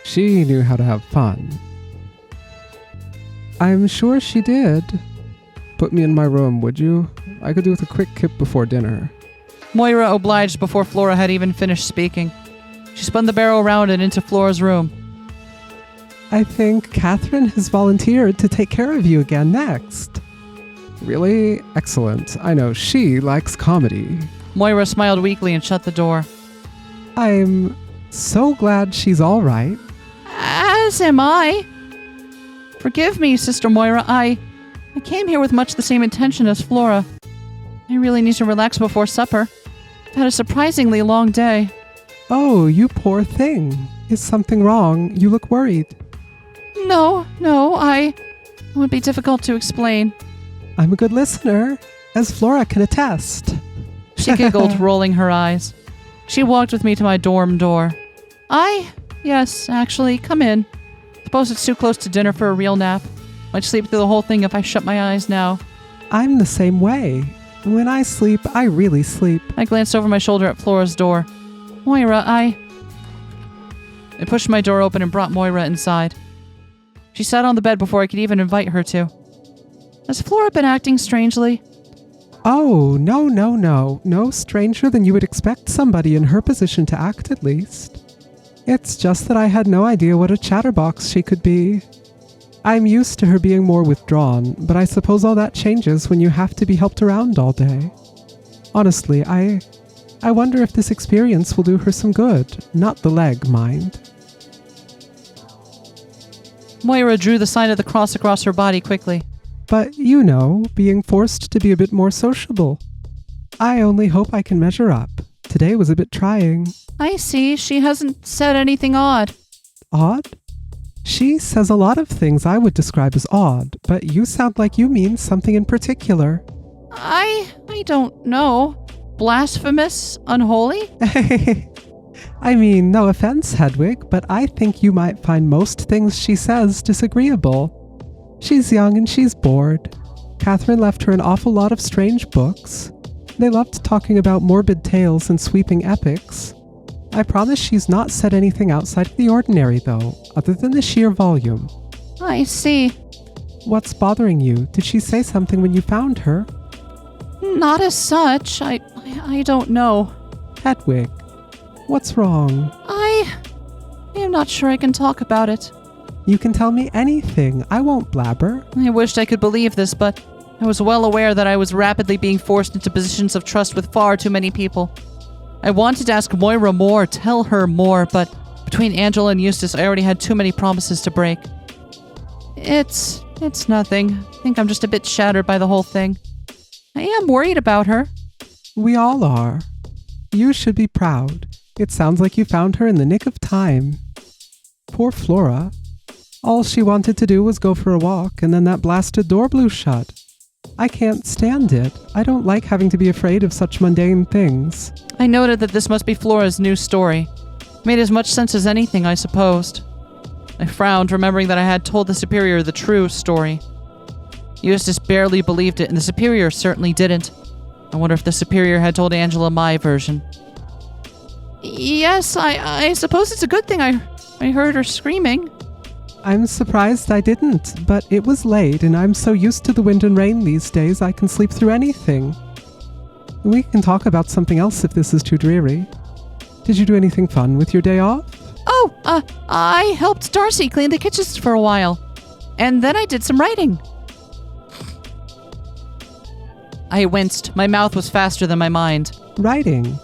She knew how to have fun. I'm sure she did. Put me in my room, would you? I could do with a quick kip before dinner. Moira obliged before Flora had even finished speaking. She spun the barrow around and into Flora's room. I think Katherine has volunteered to take care of you again next. Really? Excellent. I know she likes comedy. Moira smiled weakly and shut the door. I'm so glad she's all right. As am I. Forgive me, Sister Moira. I came here with much the same intention as Flora. I really need to relax before supper. I've had a surprisingly long day. Oh, you poor thing. Is something wrong? You look worried. No, it would be difficult to explain. I'm a good listener, as Flora can attest. She giggled, rolling her eyes. She walked with me to my dorm door. Yes, actually, come in. Suppose it's too close to dinner for a real nap. Might sleep through the whole thing if I shut my eyes now. I'm the same way. When I sleep, I really sleep. I glanced over my shoulder at Flora's door. Moira, I pushed my door open and brought Moira inside. She sat on the bed before I could even invite her to. Has Flora been acting strangely? Oh, no. No stranger than you would expect somebody in her position to act, at least. It's just that I had no idea what a chatterbox she could be. I'm used to her being more withdrawn, but I suppose all that changes when you have to be helped around all day. Honestly, I wonder if this experience will do her some good. Not the leg, mind. Moira drew the sign of the cross across her body quickly. But, you know, being forced to be a bit more sociable. I only hope I can measure up. Today was a bit trying. I see. She hasn't said anything odd. Odd? She says a lot of things I would describe as odd, but you sound like you mean something in particular. I don't know. Blasphemous? Unholy? I mean, no offense, Hedwig, but I think you might find most things she says disagreeable. She's young and she's bored. Katherine left her an awful lot of strange books. They loved talking about morbid tales and sweeping epics. I promise she's not said anything outside of the ordinary, though, other than the sheer volume. I see. What's bothering you? Did she say something when you found her? Not as such. I don't know. Hedwig, what's wrong? I am not sure I can talk about it. You can tell me anything. I won't blabber. I wished I could believe this, but I was well aware that I was rapidly being forced into positions of trust with far too many people. I wanted to ask Moira more, tell her more, but between Angela and Eustace, I already had too many promises to break. It's nothing. I think I'm just a bit shattered by the whole thing. I am worried about her. We all are. You should be proud. It sounds like you found her in the nick of time. Poor Flora. All she wanted to do was go for a walk, and then that blasted door blew shut. I can't stand it. I don't like having to be afraid of such mundane things. I noted that this must be Flora's new story. Made as much sense as anything, I supposed. I frowned, remembering that I had told the Superior the true story. Eustace barely believed it, and the Superior certainly didn't. I wonder if the superior had told Angela my version. Yes, I suppose it's a good thing I heard her screaming. I'm surprised I didn't, but it was late and I'm so used to the wind and rain these days I can sleep through anything. We can talk about something else if this is too dreary. Did you do anything fun with your day off? Oh, I helped Darcy clean the kitchens for a while. And then I did some writing. I winced. My mouth was faster than my mind. Writing?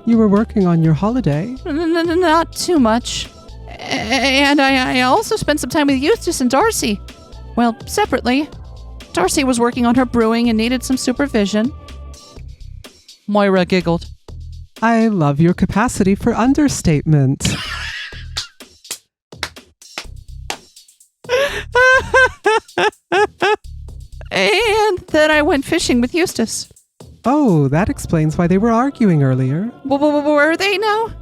You were working on your holiday? Not too much. And I also spent some time with Eustace and Darcy. Well, separately. Darcy was working on her brewing and needed some supervision. Moira giggled. I love your capacity for understatement. And then I went fishing with Eustace. Oh, that explains why they were arguing earlier. Were they now?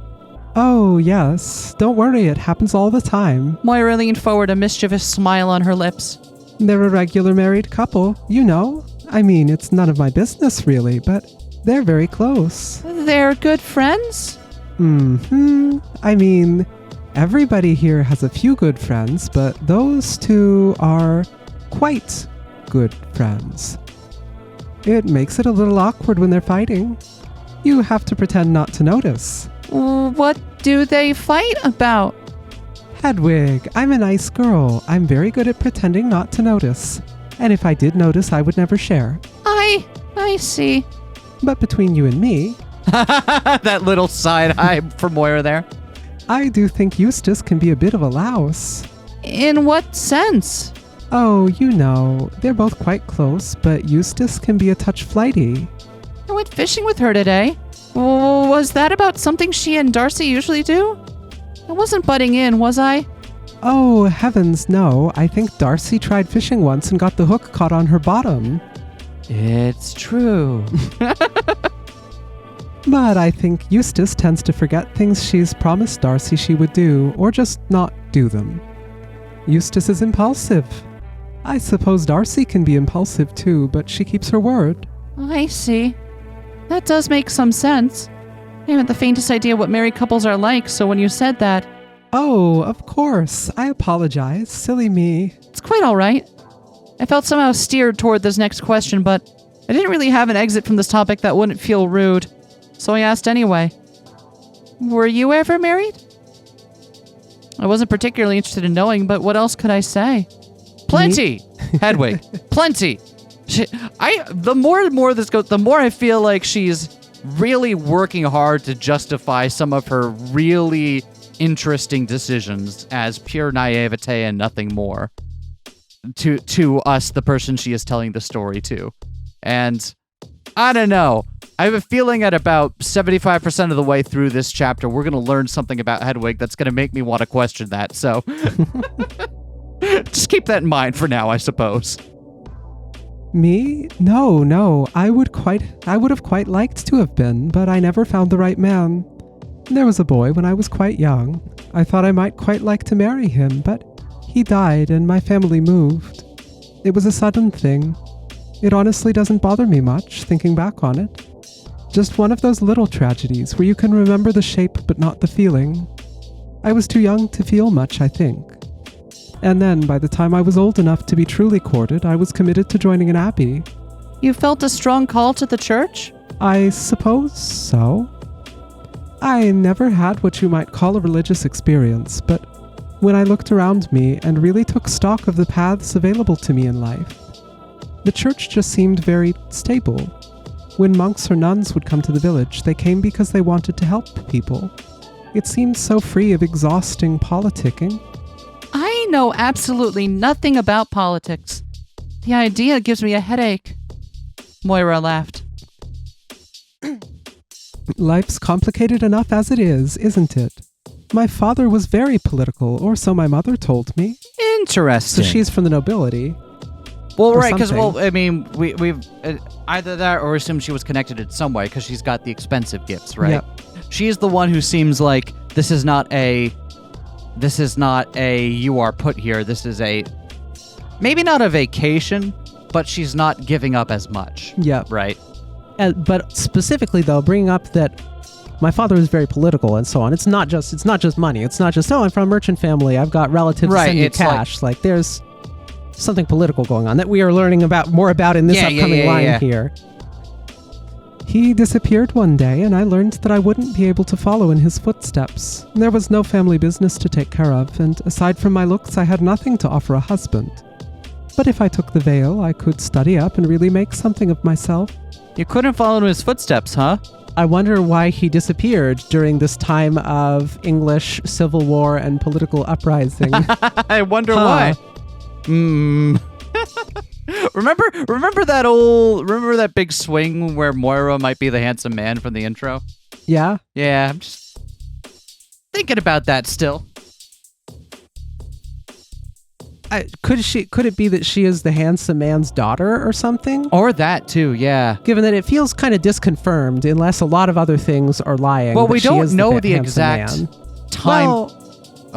Oh, yes. Don't worry, it happens all the time. Moira leaned forward, a mischievous smile on her lips. They're a regular married couple, you know. I mean, it's none of my business, really, but they're very close. They're good friends? I mean, everybody here has a few good friends, but those two are quite good friends. It makes it a little awkward when they're fighting. You have to pretend not to notice. What do they fight about? Hedwig, I'm a nice girl. I'm very good at pretending not to notice. And if I did notice, I would never share. I see. But between you and me... That little side eye from Moira there. I do think Eustace can be a bit of a louse. In what sense? Oh, you know, they're both quite close, but Eustace can be a touch flighty. I went fishing with her today. Was that about something she and Darcy usually do? I wasn't butting in, was I? Oh, heavens no. I think Darcy tried fishing once and got the hook caught on her bottom. It's true. But I think Eustace tends to forget things she's promised Darcy she would do, or just not do them. Eustace is impulsive. I suppose Darcy can be impulsive too, but she keeps her word. I see. That does make some sense. I haven't the faintest idea what married couples are like, so when you said that... Oh, of course. I apologize. Silly me. It's quite all right. I felt somehow steered toward this next question, but I didn't really have an exit from this topic that wouldn't feel rude, so I asked anyway. Were you ever married? I wasn't particularly interested in knowing, but what else could I say? Plenty! Hedwig, plenty! The more this goes, the more I feel like she's really working hard to justify some of her really interesting decisions as pure naivete and nothing more to us, the person she is telling the story to. And I don't know. I have a feeling at about 75% of the way through this chapter, we're going to learn something about Hedwig that's going to make me want to question that. So just keep that in mind for now, I suppose. Me? No. I would have quite liked to have been, but I never found the right man. There was a boy when I was quite young. I thought I might quite like to marry him, but he died and my family moved. It was a sudden thing. It honestly doesn't bother me much, thinking back on it. Just one of those little tragedies where you can remember the shape but not the feeling. I was too young to feel much, I think. And then, by the time I was old enough to be truly courted, I was committed to joining an abbey. You felt a strong call to the church? I suppose so. I never had what you might call a religious experience, but when I looked around me and really took stock of the paths available to me in life, the church just seemed very stable. When monks or nuns would come to the village, they came because they wanted to help people. It seemed so free of exhausting politicking. I know absolutely nothing about politics. The idea gives me a headache. Moira laughed. Life's complicated enough as it is, isn't it? My father was very political, or so my mother told me. Interesting. So she's from the nobility. Well, right, because, I mean, we've either that or assume she was connected in some way because she's got the expensive gifts, right? Yep. She's the one who seems like this is not a you are put here. This is maybe not a vacation, but she's not giving up as much. Yep. Right? But specifically, though, bringing up that my father is very political and so on. It's not just money. It's not just, I'm from a merchant family. I've got relatives Right, send me it's cash. Like there's something political going on that we are learning more about in this upcoming line here. He disappeared one day, and I learned that I wouldn't be able to follow in his footsteps. There was no family business to take care of, and aside from my looks, I had nothing to offer a husband. But if I took the veil, I could study up and really make something of myself. You couldn't follow in his footsteps, huh? I wonder why he disappeared during this time of English Civil War and political uprising. I wonder why. Remember that big swing where Moira might be the handsome man from the intro? Yeah? Yeah, I'm just thinking about that still. Could it be that she is the handsome man's daughter or something? Or that too, yeah. Given that it feels kind of disconfirmed, unless a lot of other things are lying. Well, we she don't is know the handsome exact man. time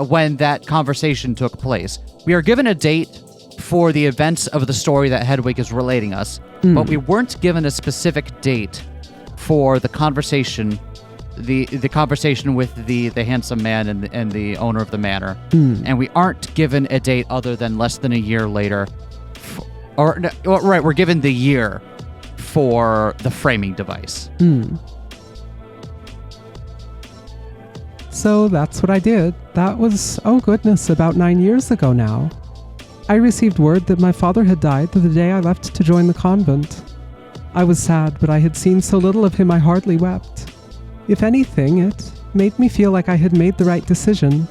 when that conversation took place. We are given a date for the events of the story that Hedwig is relating us, but we weren't given a specific date for the conversation, the conversation with the handsome man and the owner of the manor, and we aren't given a date other than less than a year later, we're given the year for the framing device. So that's what I did. That was, oh goodness, about 9 years ago now. I received word that my father had died the day I left to join the convent. I was sad, but I had seen so little of him I hardly wept. If anything, it made me feel like I had made the right decision.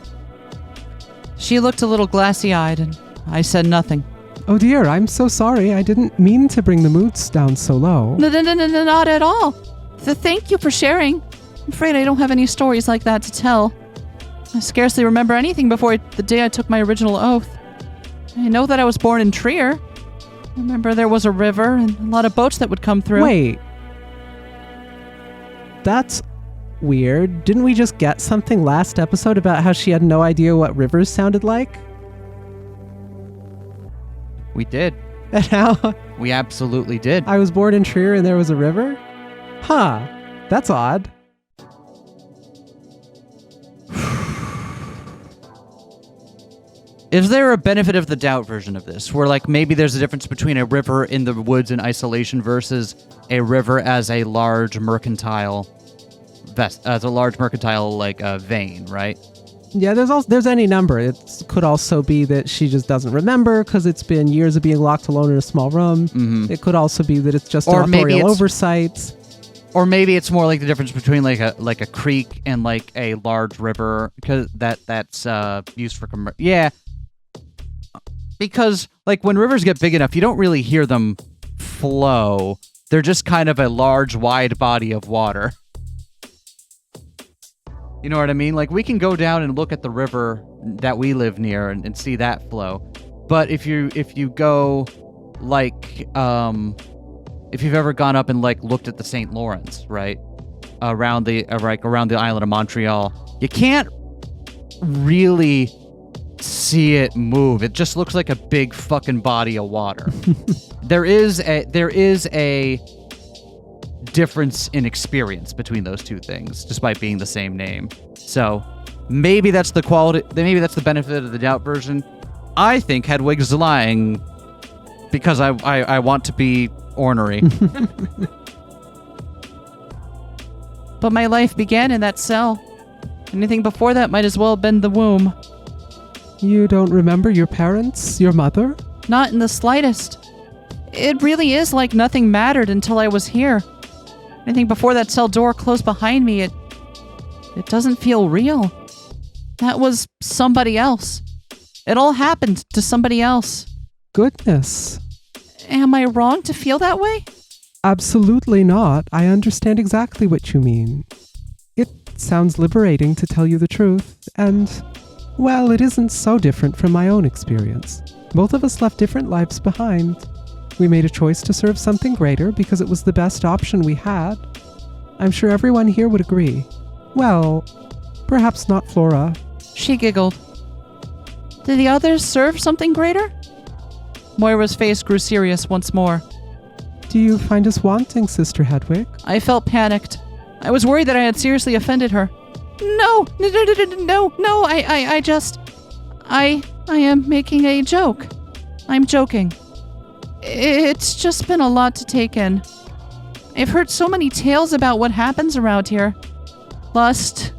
She looked a little glassy-eyed, and I said nothing. Oh dear, I'm so sorry. I didn't mean to bring the moods down so low. No, not at all. Thank you for sharing. I'm afraid I don't have any stories like that to tell. I scarcely remember anything before the day I took my original oath. I know that I was born in Trier. I remember there was a river and a lot of boats that would come through. Wait. That's weird. Didn't we just get something last episode about how she had no idea what rivers sounded like? We did. And how We absolutely did. I was born in Trier and there was a river? Huh. That's odd. Is there a benefit of the doubt version of this, where like maybe there's a difference between a river in the woods in isolation versus a river as a large mercantile vein, right? Yeah, there's any number. It could also be that she just doesn't remember because it's been years of being locked alone in a small room. Mm-hmm. It could also be that it's just Or an maybe authorial it's- oversight. Or maybe it's more like the difference between like a creek and like a large river, because that's used for yeah. Because like when rivers get big enough, you don't really hear them flow. They're just kind of a large, wide body of water. You know what I mean? Like we can go down and look at the river that we live near and see that flow. But if you go like if you've ever gone up and like looked at the St. Lawrence, right? Around the island of Montreal, you can't really see it move. It just looks like a big fucking body of water. There is a difference in experience between those two things, despite being the same name. So maybe that's the quality. Maybe that's the benefit of the doubt version. I think Hedwig is lying because I want to be ornery. But my life began in that cell. Anything before that might as well have been the womb. You don't remember your parents, your mother? Not in the slightest. It really is like nothing mattered until I was here. Anything before that cell door closed behind me, it doesn't feel real. That was somebody else. It all happened to somebody else. Goodness. Am I wrong to feel that way? Absolutely not. I understand exactly what you mean. It sounds liberating, to tell you the truth, and, well, it isn't so different from my own experience. Both of us left different lives behind. We made a choice to serve something greater because it was the best option we had. I'm sure everyone here would agree. Well, perhaps not Flora. She giggled. Did the others serve something greater? Moira's face grew serious once more. do you find us wanting, Sister Hedwig? I felt panicked. I was worried that I had seriously offended her. No, I am making a joke. I'm joking. It's just been a lot to take in. I've heard so many tales about what happens around here. Lust,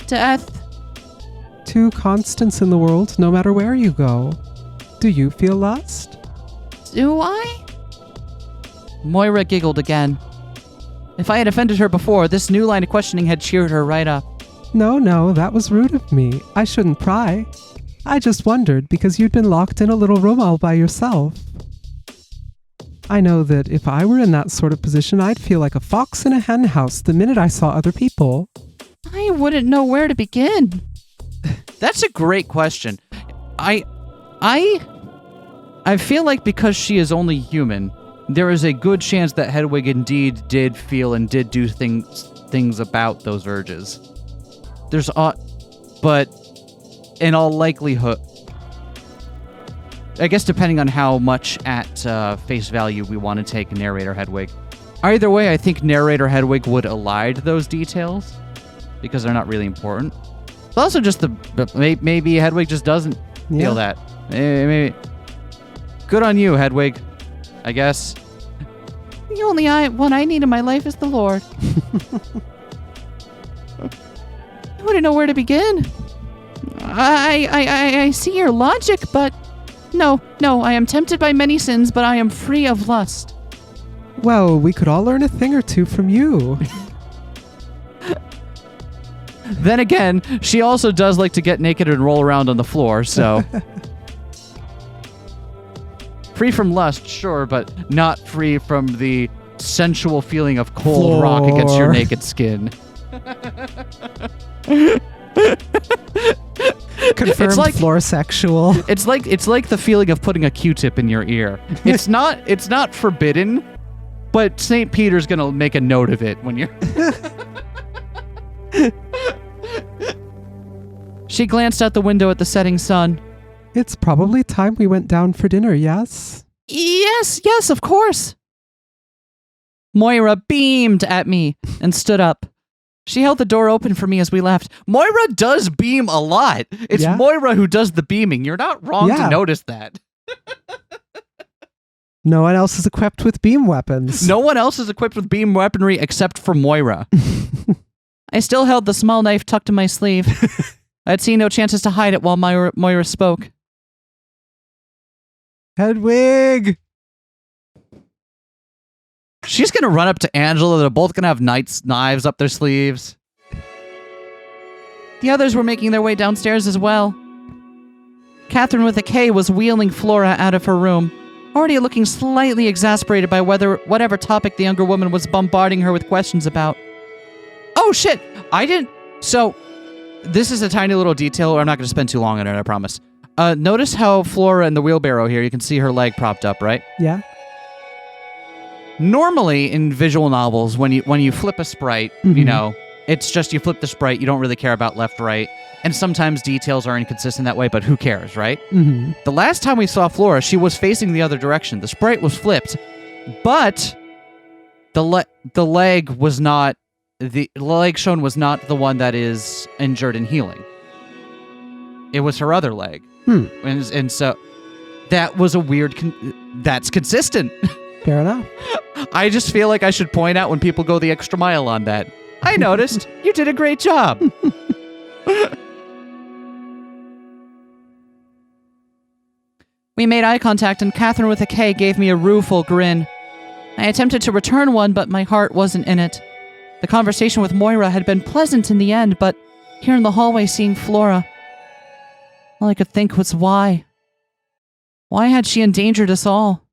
death. 2 constants in the world, no matter where you go. Do you feel lust? Do I? Moira giggled again. If I had offended her before, this new line of questioning had cheered her right up. No, that was rude of me. I shouldn't pry. I just wondered because you'd been locked in a little room all by yourself. I know that if I were in that sort of position, I'd feel like a fox in a hen house the minute I saw other people. I wouldn't know where to begin. That's a great question. I feel like because she is only human, there is a good chance that Hedwig indeed did feel and did do things about those urges. But in all likelihood, I guess depending on how much at face value we want to take narrator Hedwig. Either way, I think narrator Hedwig would elide those details because they're not really important. It's also just maybe Hedwig just doesn't feel that. Maybe. Good on you, Hedwig, I guess. The only one I need in my life is the Lord. I wouldn't know where to begin. I see your logic, but no, I am tempted by many sins, but I am free of lust. Well, we could all learn a thing or two from you. Then again, she also does like to get naked and roll around on the floor, so... Free from lust, sure, but not free from the sensual feeling of cold rock against your naked skin. Confirmed floor sexual. It's like the feeling of putting a Q-tip in your ear. It's not forbidden, but St. Peter's gonna make a note of it when you're... She glanced out the window at the setting sun. It's probably time we went down for dinner, yes? Yes, of course. Moira beamed at me and stood up. She held the door open for me as we left. Moira does beam a lot. It's Moira who does the beaming. You're not wrong to notice that. No one else is equipped with beam weapons. No one else is equipped with beam weaponry except for Moira. I still held the small knife tucked in my sleeve. I'd seen no chances to hide it while Moira spoke. Hedwig! She's going to run up to Angela. They're both going to have knives up their sleeves. The others were making their way downstairs as well. Katherine with a K was wheeling Flora out of her room, already looking slightly exasperated by whatever topic the younger woman was bombarding her with questions about. Oh shit! So, this is a tiny little detail. I'm not going to spend too long on it, I promise. Notice how Flora in the wheelbarrow here, you can see her leg propped up, right? Yeah. Normally, in visual novels, when you flip a sprite, you know, it's just you flip the sprite, you don't really care about left, right, and sometimes details are inconsistent that way, but who cares, right? Mm-hmm. The last time we saw Flora, she was facing the other direction. The sprite was flipped, but the leg was not... The leg shown was not the one that is injured and healing. It was her other leg. And so that was a weird... that's consistent. Fair enough. I just feel like I should point out when people go the extra mile on that. I noticed. You did a great job. We made eye contact and Katherine with a K gave me a rueful grin. I attempted to return one, but my heart wasn't in it. The conversation with Moira had been pleasant in the end, but here in the hallway seeing Flora, all I could think was why. Why had she endangered us all?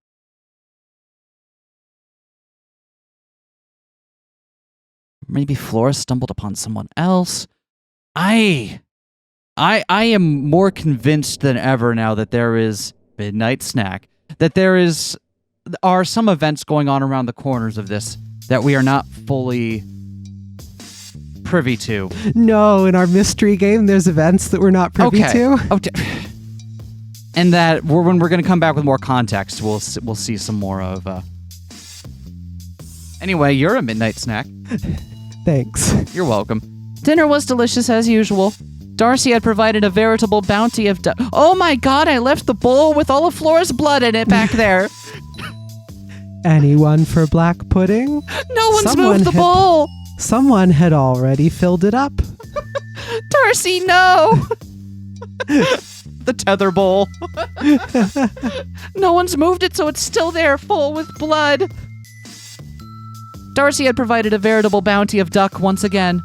Maybe Flora stumbled upon someone else. I am more convinced than ever now that there is midnight snack, that are some events going on around the corners of this that we are not fully privy to. No, in our mystery game, there's events that we're not privy to. Okay. And that when we're going to come back with more context, we'll see some more of Anyway, you're a midnight snack. Thanks. You're welcome. Dinner was delicious as usual. Darcy had provided a veritable bounty of oh my god, I left the bowl with all of Flora's blood in it back there. Anyone for black pudding? No one's moved the bowl. Someone had already filled it up. Darcy, no. The tether bowl. No one's moved it, so it's still there, full with blood. Darcy had provided a veritable bounty of duck once again,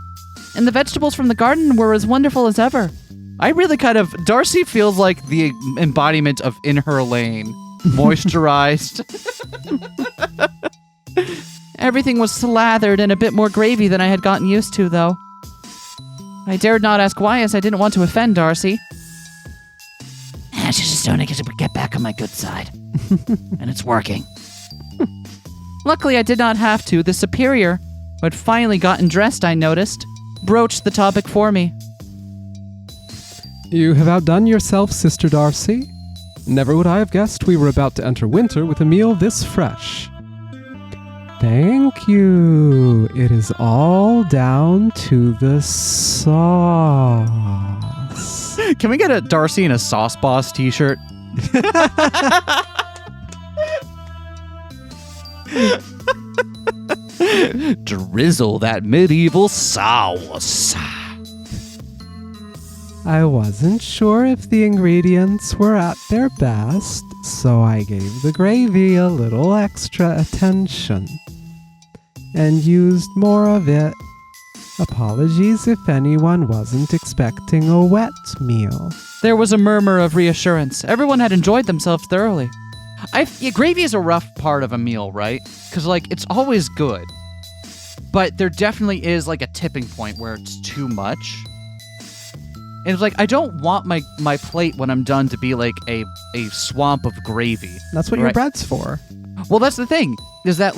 and the vegetables from the garden were as wonderful as ever. Darcy feels like the embodiment of in her lane, moisturized. Everything was slathered in a bit more gravy than I had gotten used to, though. I dared not ask why, as I didn't want to offend Darcy. She's just starting to get back on my good side. And it's working. Luckily, I did not have to. The superior, who had finally gotten dressed, I noticed, broached the topic for me. You have outdone yourself, Sister Darcy. Never would I have guessed we were about to enter winter with a meal this fresh. Thank you. It is all down to the sauce. Can we get a Darcy and a Sauce Boss t-shirt? Drizzle that medieval sauce. I wasn't sure if the ingredients were at their best, so I gave the gravy a little extra attention and used more of it. Apologies if anyone wasn't expecting a wet meal. There was a murmur of reassurance. Everyone had enjoyed themselves thoroughly. Gravy is a rough part of a meal, right? Because, it's always good. But there definitely is, a tipping point where it's too much. And it's I don't want my plate when I'm done to be, a swamp of gravy. That's what your bread's for. Well, that's the thing. Is that,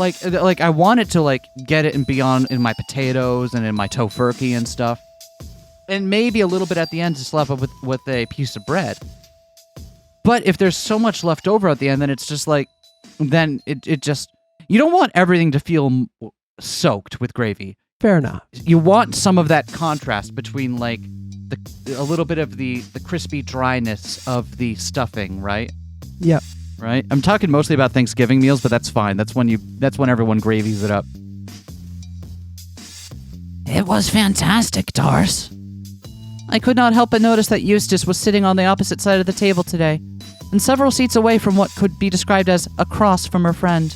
I want it to, get it and beyond in my potatoes and in my tofurkey and stuff. And maybe a little bit at the end to slap up with a piece of bread. But if there's so much left over at the end, then it's just then it just, you don't want everything to feel soaked with gravy. Fair enough. You want some of that contrast between a little bit of the crispy dryness of the stuffing, right? Yep. Right? I'm talking mostly about Thanksgiving meals, but that's fine. That's when everyone gravies it up. It was fantastic, Darce. I could not help but notice that Eustace was sitting on the opposite side of the table today, and several seats away from what could be described as across from her friend.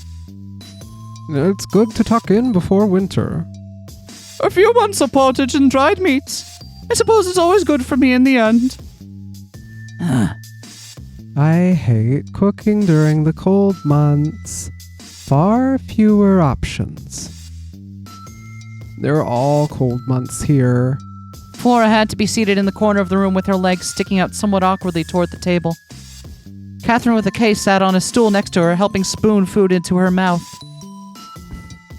It's good to tuck in before winter. A few months of pottage and dried meats. I suppose it's always good for me in the end. I hate cooking during the cold months. Far fewer options. They're all cold months here. Flora had to be seated in the corner of the room with her legs sticking out somewhat awkwardly toward the table. Katherine with a case sat on a stool next to her, helping spoon food into her mouth.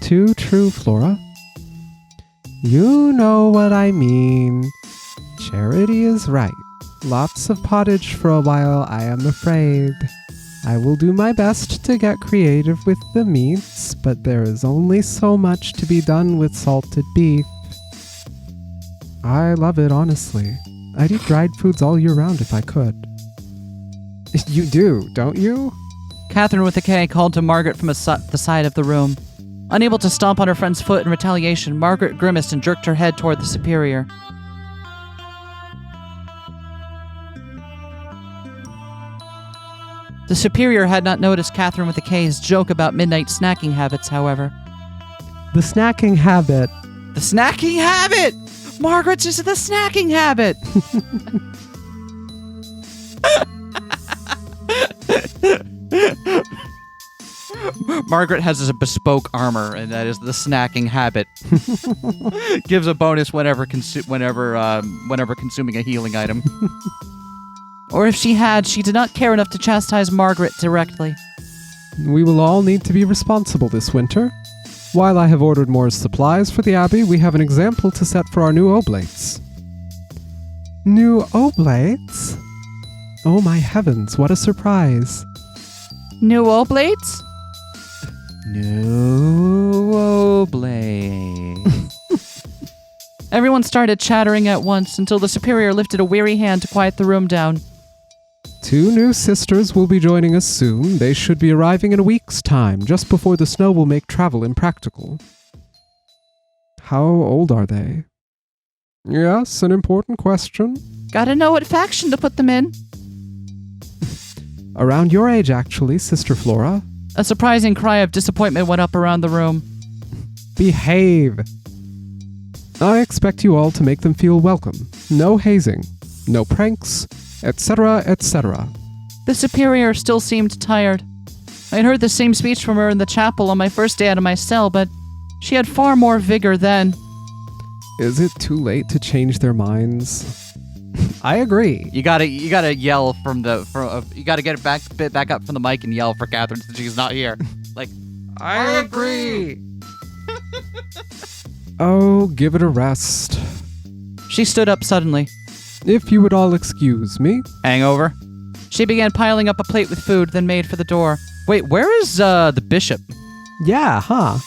Too true, Flora. You know what I mean. Charity is right. Lots of pottage for a while, I am afraid. I will do my best to get creative with the meats, but there is only so much to be done with salted beef. I love it, honestly. I'd eat dried foods all year round if I could. You do, don't you? Katherine with a K called to Margaret from the side of the room. Unable to stomp on her friend's foot in retaliation, Margaret grimaced and jerked her head toward the superior. The superior had not noticed Katherine with a K's joke about midnight snacking habits, however. The snacking habit. The snacking habit! Margaret's is the snacking habit! Margaret has a bespoke armor, and that is the snacking habit. Gives a bonus whenever consuming a healing item. Or if she did not care enough to chastise Margaret directly. We will all need to be responsible this winter. While I have ordered more supplies for the Abbey, we have an example to set for our new oblates. New oblates? Oh my heavens, what a surprise. New oblates? No oblate. Everyone started chattering at once until the superior lifted a weary hand to quiet the room down. 2 new sisters will be joining us soon. They should be arriving in a week's time, just before the snow will make travel impractical. How old are they? Yes, an important question. Gotta know what faction to put them in. Around your age, actually, Sister Flora. A surprising cry of disappointment went up around the room. Behave. I expect you all to make them feel welcome. No hazing, no pranks, etc., etc. The superior still seemed tired. I'd heard the same speech from her in the chapel on my first day out of my cell, but she had far more vigor then. Is it too late to change their minds? I agree. You gotta yell you gotta get it back up from the mic and yell for Katherine since she's not here. Like, I agree. Oh, give it a rest. She stood up suddenly. If you would all excuse me. Hangover? She began piling up a plate with food, then made for the door. Wait, where is the bishop? Yeah, huh?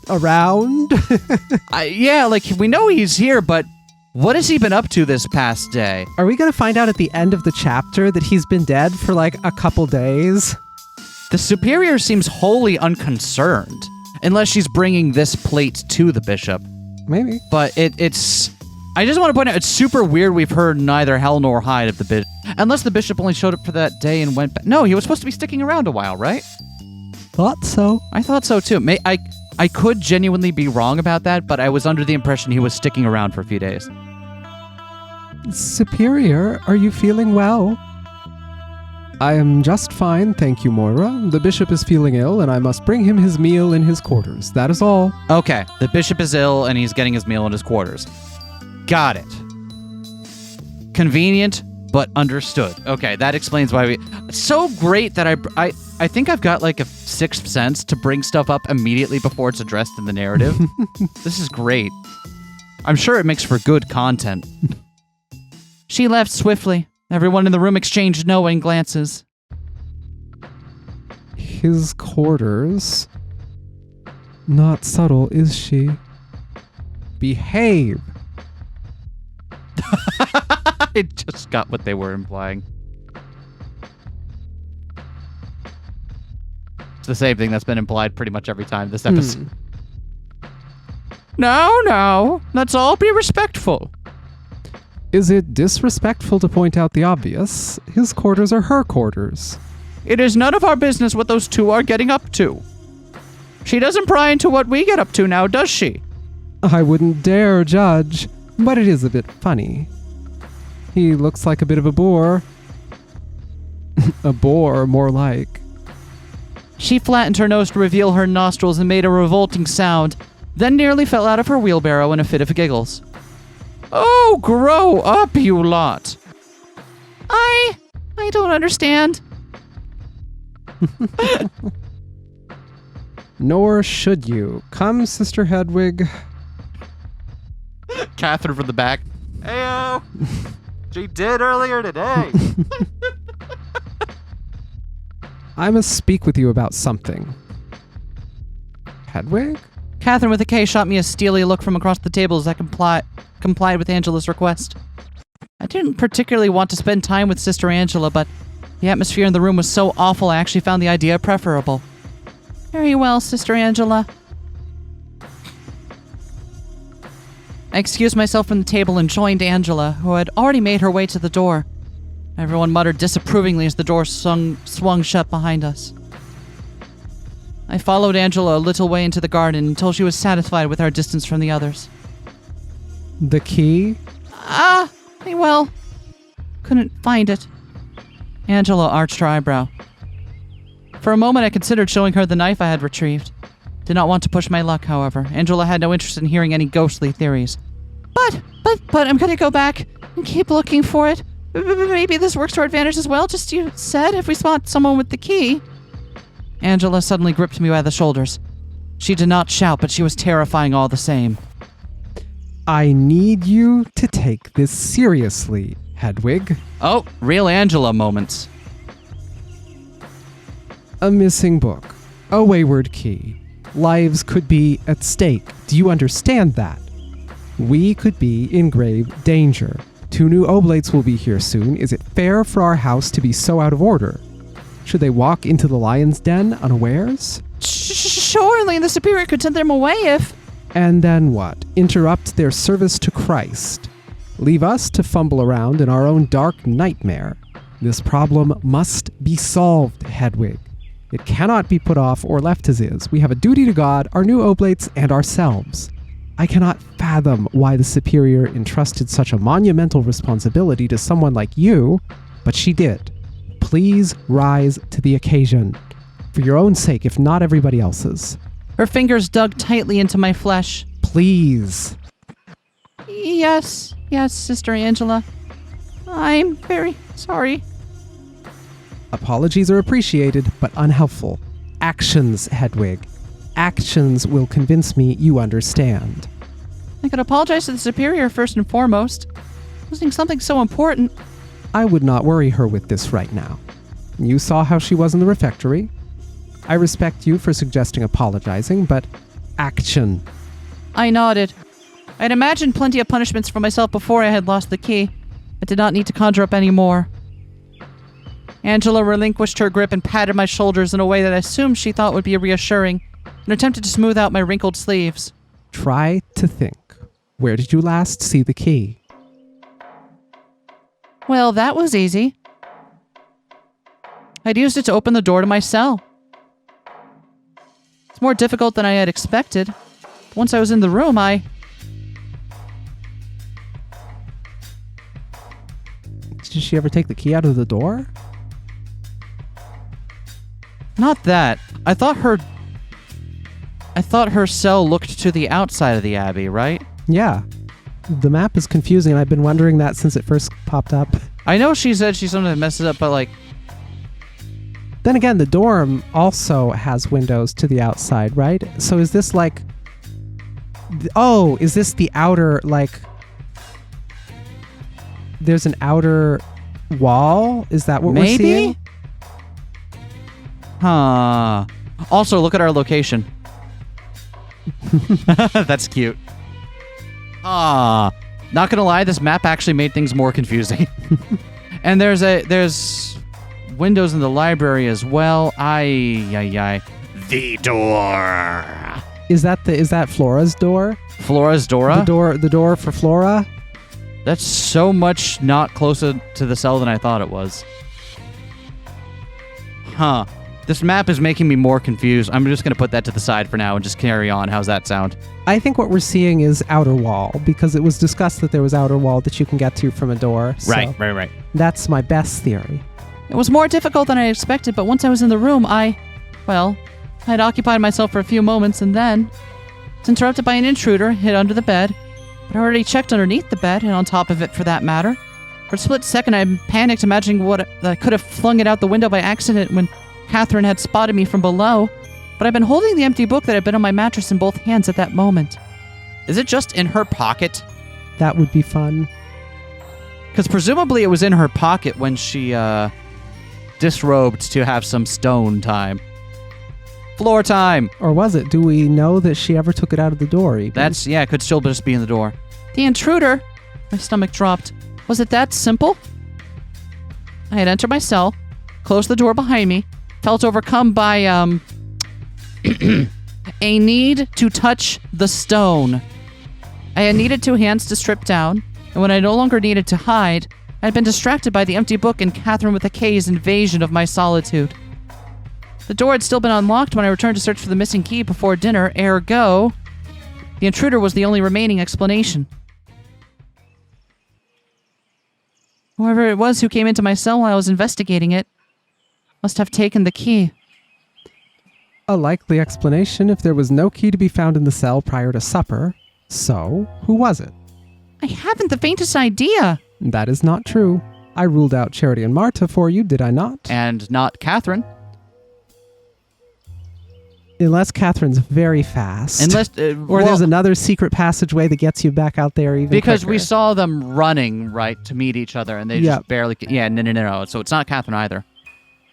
Around? Yeah, like, we know he's here, but what has he been up to this past day? Are we going to find out at the end of the chapter that he's been dead for like a couple days? The superior seems wholly unconcerned, unless she's bringing this plate to the bishop. Maybe. But it's... I just want to point out, it's super weird we've heard neither hell nor hide of the bishop. Unless the bishop only showed up for that day and went back. No, he was supposed to be sticking around a while, right? Thought so. I thought so, too. I could genuinely be wrong about that, but I was under the impression he was sticking around for a few days. Superior, are you feeling well? I am just fine, thank you, Moira. The bishop is feeling ill, and I must bring him his meal in his quarters. That is all. Okay, the bishop is ill, and he's getting his meal in his quarters. Got it. Convenient, but understood. Okay, that explains why It's so great that I think I've got like a sixth sense to bring stuff up immediately before it's addressed in the narrative. This is great. I'm sure it makes for good content. She left swiftly. Everyone in the room exchanged knowing glances. His quarters. Not subtle, is she? Behave. I just got what they were implying. It's the same thing that's been implied pretty much every time this episode. No, let's all be respectful. Is it disrespectful to point out the obvious? His quarters are her quarters. It is none of our business what those two are getting up to. She doesn't pry into what we get up to now, does she? I wouldn't dare judge, but it is a bit funny. He looks like a bit of a bore. A bore, more like. She flattened her nose to reveal her nostrils and made a revolting sound, then nearly fell out of her wheelbarrow in a fit of giggles. Oh, grow up, you lot. I don't understand. Nor should you. Come, Sister Hedwig. Katherine from the back. Heyo. She did earlier today. I must speak with you about something. Hedwig? Katherine with a K shot me a steely look from across the table as I complied with Angela's request. I didn't particularly want to spend time with Sister Angela, but the atmosphere in the room was so awful I actually found the idea preferable. Very well, Sister Angela. I excused myself from the table and joined Angela, who had already made her way to the door. Everyone muttered disapprovingly as the door swung shut behind us. I followed Angela a little way into the garden until she was satisfied with our distance from the others. The key? Well, couldn't find it. Angela arched her eyebrow. For a moment I considered showing her the knife I had retrieved. Did not want to push my luck, however. Angela had no interest in hearing any ghostly theories. But I'm gonna go back and keep looking for it. Maybe this works to our advantage as well, just you said, if we spot someone with the key. Angela suddenly gripped me by the shoulders. She did not shout, but she was terrifying all the same. I need you to take this seriously, Hedwig. Oh, real Angela moments. A missing book. A wayward key. Lives could be at stake. Do you understand that? We could be in grave danger. 2 new oblates will be here soon. Is it fair for our house to be so out of order? Should they walk into the lion's den unawares? Surely the superior could send them away if... And then what? Interrupt their service to Christ. Leave us to fumble around in our own dark nightmare. This problem must be solved, Hedwig. It cannot be put off or left as is. We have a duty to God, our new oblates, and ourselves. I cannot fathom why the superior entrusted such a monumental responsibility to someone like you, but she did. Please rise to the occasion. For your own sake, if not everybody else's. Her fingers dug tightly into my flesh. Please. Yes, Sister Angela. I'm very sorry. Apologies are appreciated, but unhelpful. Actions, Hedwig. Actions will convince me you understand. I could apologize to the superior first and foremost. Losing something so important. I would not worry her with this right now. You saw how she was in the refectory. I respect you for suggesting apologizing, but action. I nodded. I had imagined plenty of punishments for myself before I had lost the key. I did not need to conjure up any more. Angela relinquished her grip and patted my shoulders in a way that I assumed she thought would be reassuring, and attempted to smooth out my wrinkled sleeves. Try to think. Where did you last see the key? Well, that was easy. I'd used it to open the door to my cell. It's more difficult than I had expected. Once I was in the room, Did she ever take the key out of the door? Not that. I thought her cell looked to the outside of the abbey, right? Yeah. The map is confusing, and I've been wondering that since it first popped up. I know she said she sometimes messes up, but Then again, the dorm also has windows to the outside, right? So is this like... Oh, is this the outer, There's an outer wall? Is that what we're seeing? Huh. Also, look at our location. That's cute. Not gonna lie, this map actually made things more confusing. And there's windows in the library as well. The door. Is that Flora's door? Flora's door? The door for Flora? That's so much not closer to the cell than I thought it was. Huh. This map is making me more confused. I'm just going to put that to the side for now and just carry on. How's that sound? I think what we're seeing is outer wall, because it was discussed that there was outer wall that you can get to from a door. So Right. That's my best theory. It was more difficult than I expected, but once I was in the room, I'd occupied myself for a few moments, and then was interrupted by an intruder hid under the bed. But I already checked underneath the bed, and on top of it for that matter. For a split second, I panicked, imagining what I could have flung it out the window by accident when Katherine had spotted me from below, but I'd been holding the empty book that had been on my mattress in both hands at that moment. Is it just in her pocket? That would be fun. Because presumably it was in her pocket when she disrobed to have some stone time. Floor time! Or was it? Do we know that she ever took it out of the door even? It could still just be in the door. The intruder! My stomach dropped. Was it that simple? I had entered my cell, closed the door behind me, felt overcome by, a need to touch the stone. I had needed 2 hands to strip down, and when I no longer needed to hide, I had been distracted by the empty book and Katherine with a K's invasion of my solitude. The door had still been unlocked when I returned to search for the missing key before dinner, ergo, the intruder was the only remaining explanation. Whoever it was who came into my cell while I was investigating it must have taken the key. A likely explanation if there was no key to be found in the cell prior to supper. So, who was it? I haven't the faintest idea. That is not true. I ruled out Charity and Marta for you, did I not? And not Katherine. Unless Catherine's very fast. Unless, or there's another secret passageway that gets you back out there even because quicker. We saw them running, right, to meet each other, and they just barely... Yeah, no. So it's not Katherine either.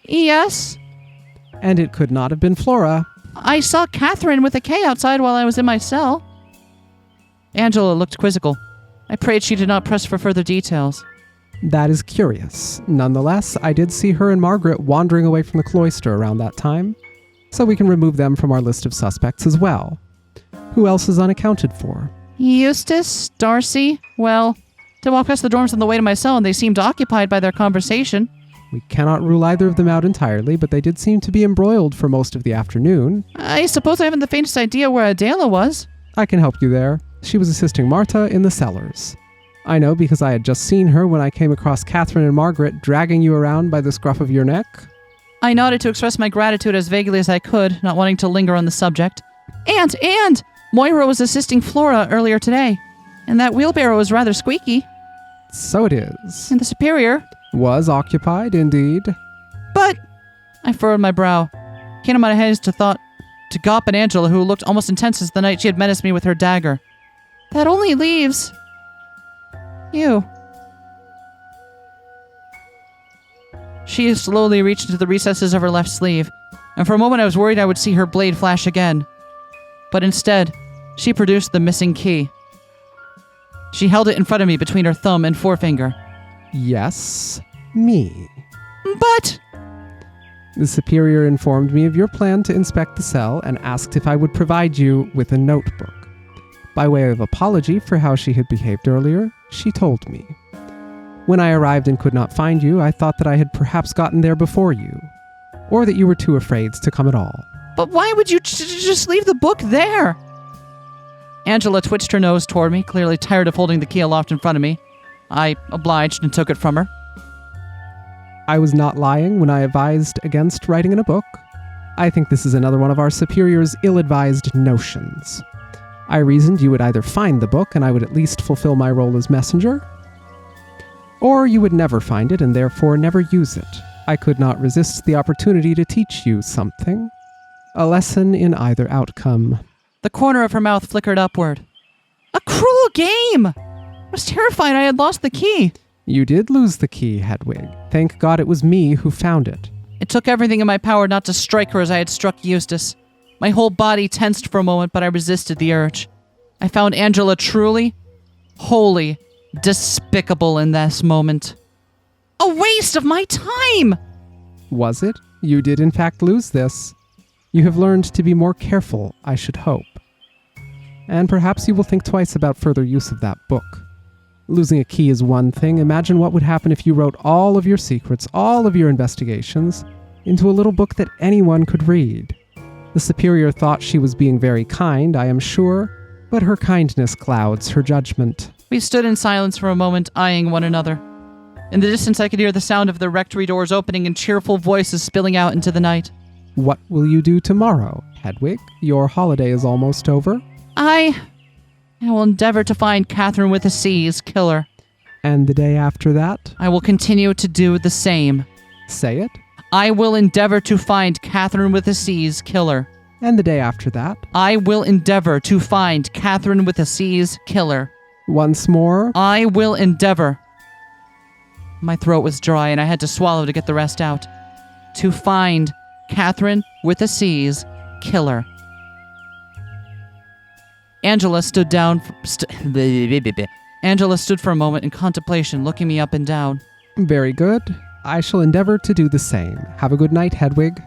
Yes? And it could not have been Flora. I saw Katherine with a K outside while I was in my cell. Angela looked quizzical. I prayed she did not press for further details. That is curious. Nonetheless, I did see her and Margaret wandering away from the cloister around that time, so we can remove them from our list of suspects as well. Who else is unaccounted for? Eustace, Darcy, well, to walk past the dorms on the way to my cell and they seemed occupied by their conversation. We cannot rule either of them out entirely, but they did seem to be embroiled for most of the afternoon. I suppose I haven't the faintest idea where Adela was. I can help you there. She was assisting Marta in the cellars. I know because I had just seen her when I came across Katherine and Margaret dragging you around by the scruff of your neck. I nodded to express my gratitude as vaguely as I could, not wanting to linger on the subject. And Moira was assisting Flora earlier today, and that wheelbarrow was rather squeaky. So it is. And the superior Was occupied, indeed. But I furrowed my brow. Came to my head as to thought to Gop and Angela, who looked almost intense as the night she had menaced me with her dagger. That only leaves you. She slowly reached into the recesses of her left sleeve, and for a moment I was worried I would see her blade flash again. But instead, she produced the missing key. She held it in front of me between her thumb and forefinger. Yes, me. But The superior informed me of your plan to inspect the cell and asked if I would provide you with a notebook. By way of apology for how she had behaved earlier, she told me. When I arrived and could not find you, I thought that I had perhaps gotten there before you, or that you were too afraid to come at all. But why would you just leave the book there? Angela twitched her nose toward me, clearly tired of holding the key aloft in front of me. I obliged and took it from her. I was not lying when I advised against writing in a book. I think this is another one of our superior's ill-advised notions. I reasoned you would either find the book and I would at least fulfill my role as messenger, or you would never find it and therefore never use it. I could not resist the opportunity to teach you something. A lesson in either outcome. The corner of her mouth flickered upward. A cruel game! I was terrified I had lost the key. You did lose the key, Hedwig. Thank God it was me who found it. It took everything in my power not to strike her as I had struck Eustace. My whole body tensed for a moment, but I resisted the urge. I found Angela truly, wholly, despicable in this moment. A waste of my time! Was it? You did in fact lose this. You have learned to be more careful, I should hope. And perhaps you will think twice about further use of that book. Losing a key is one thing. Imagine what would happen if you wrote all of your secrets, all of your investigations, into a little book that anyone could read. The superior thought she was being very kind, I am sure, but her kindness clouds her judgment. We stood in silence for a moment, eyeing one another. In the distance, I could hear the sound of the rectory doors opening and cheerful voices spilling out into the night. What will you do tomorrow, Hedwig? Your holiday is almost over. I will endeavor to find Katherine with a C's killer. And the day after that? I will continue to do the same. Say it. I will endeavor to find Katherine with a C's killer. And the day after that? I will endeavor to find Katherine with a C's killer. Once more? I will endeavor. My throat was dry and I had to swallow to get the rest out. To find Katherine with a C's killer. Angela stood Angela stood for a moment in contemplation, looking me up and down. Very good. I shall endeavor to do the same. Have a good night, Hedwig.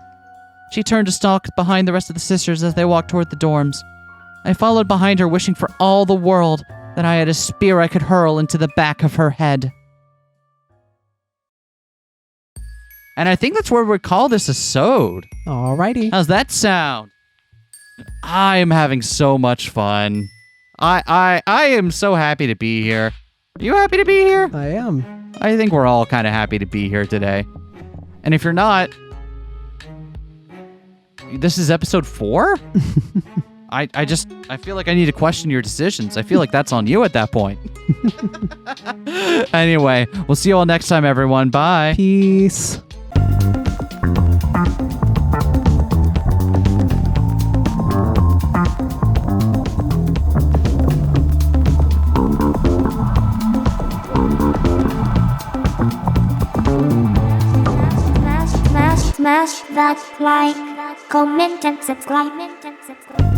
She turned to stalk behind the rest of the sisters as they walked toward the dorms. I followed behind her, wishing for all the world that I had a spear I could hurl into the back of her head. And I think that's where we'd call this a sode. Alrighty. How's that sound? I am having so much fun. I am so happy to be here. Are you happy to be here? I am. I think we're all kind of happy to be here today. And if you're not, this is episode 4? I feel like I need to question your decisions. I feel like that's on you at that point. Anyway, we'll see you all next time, everyone. Bye. Peace. Smash. that, like, comment and subscribe.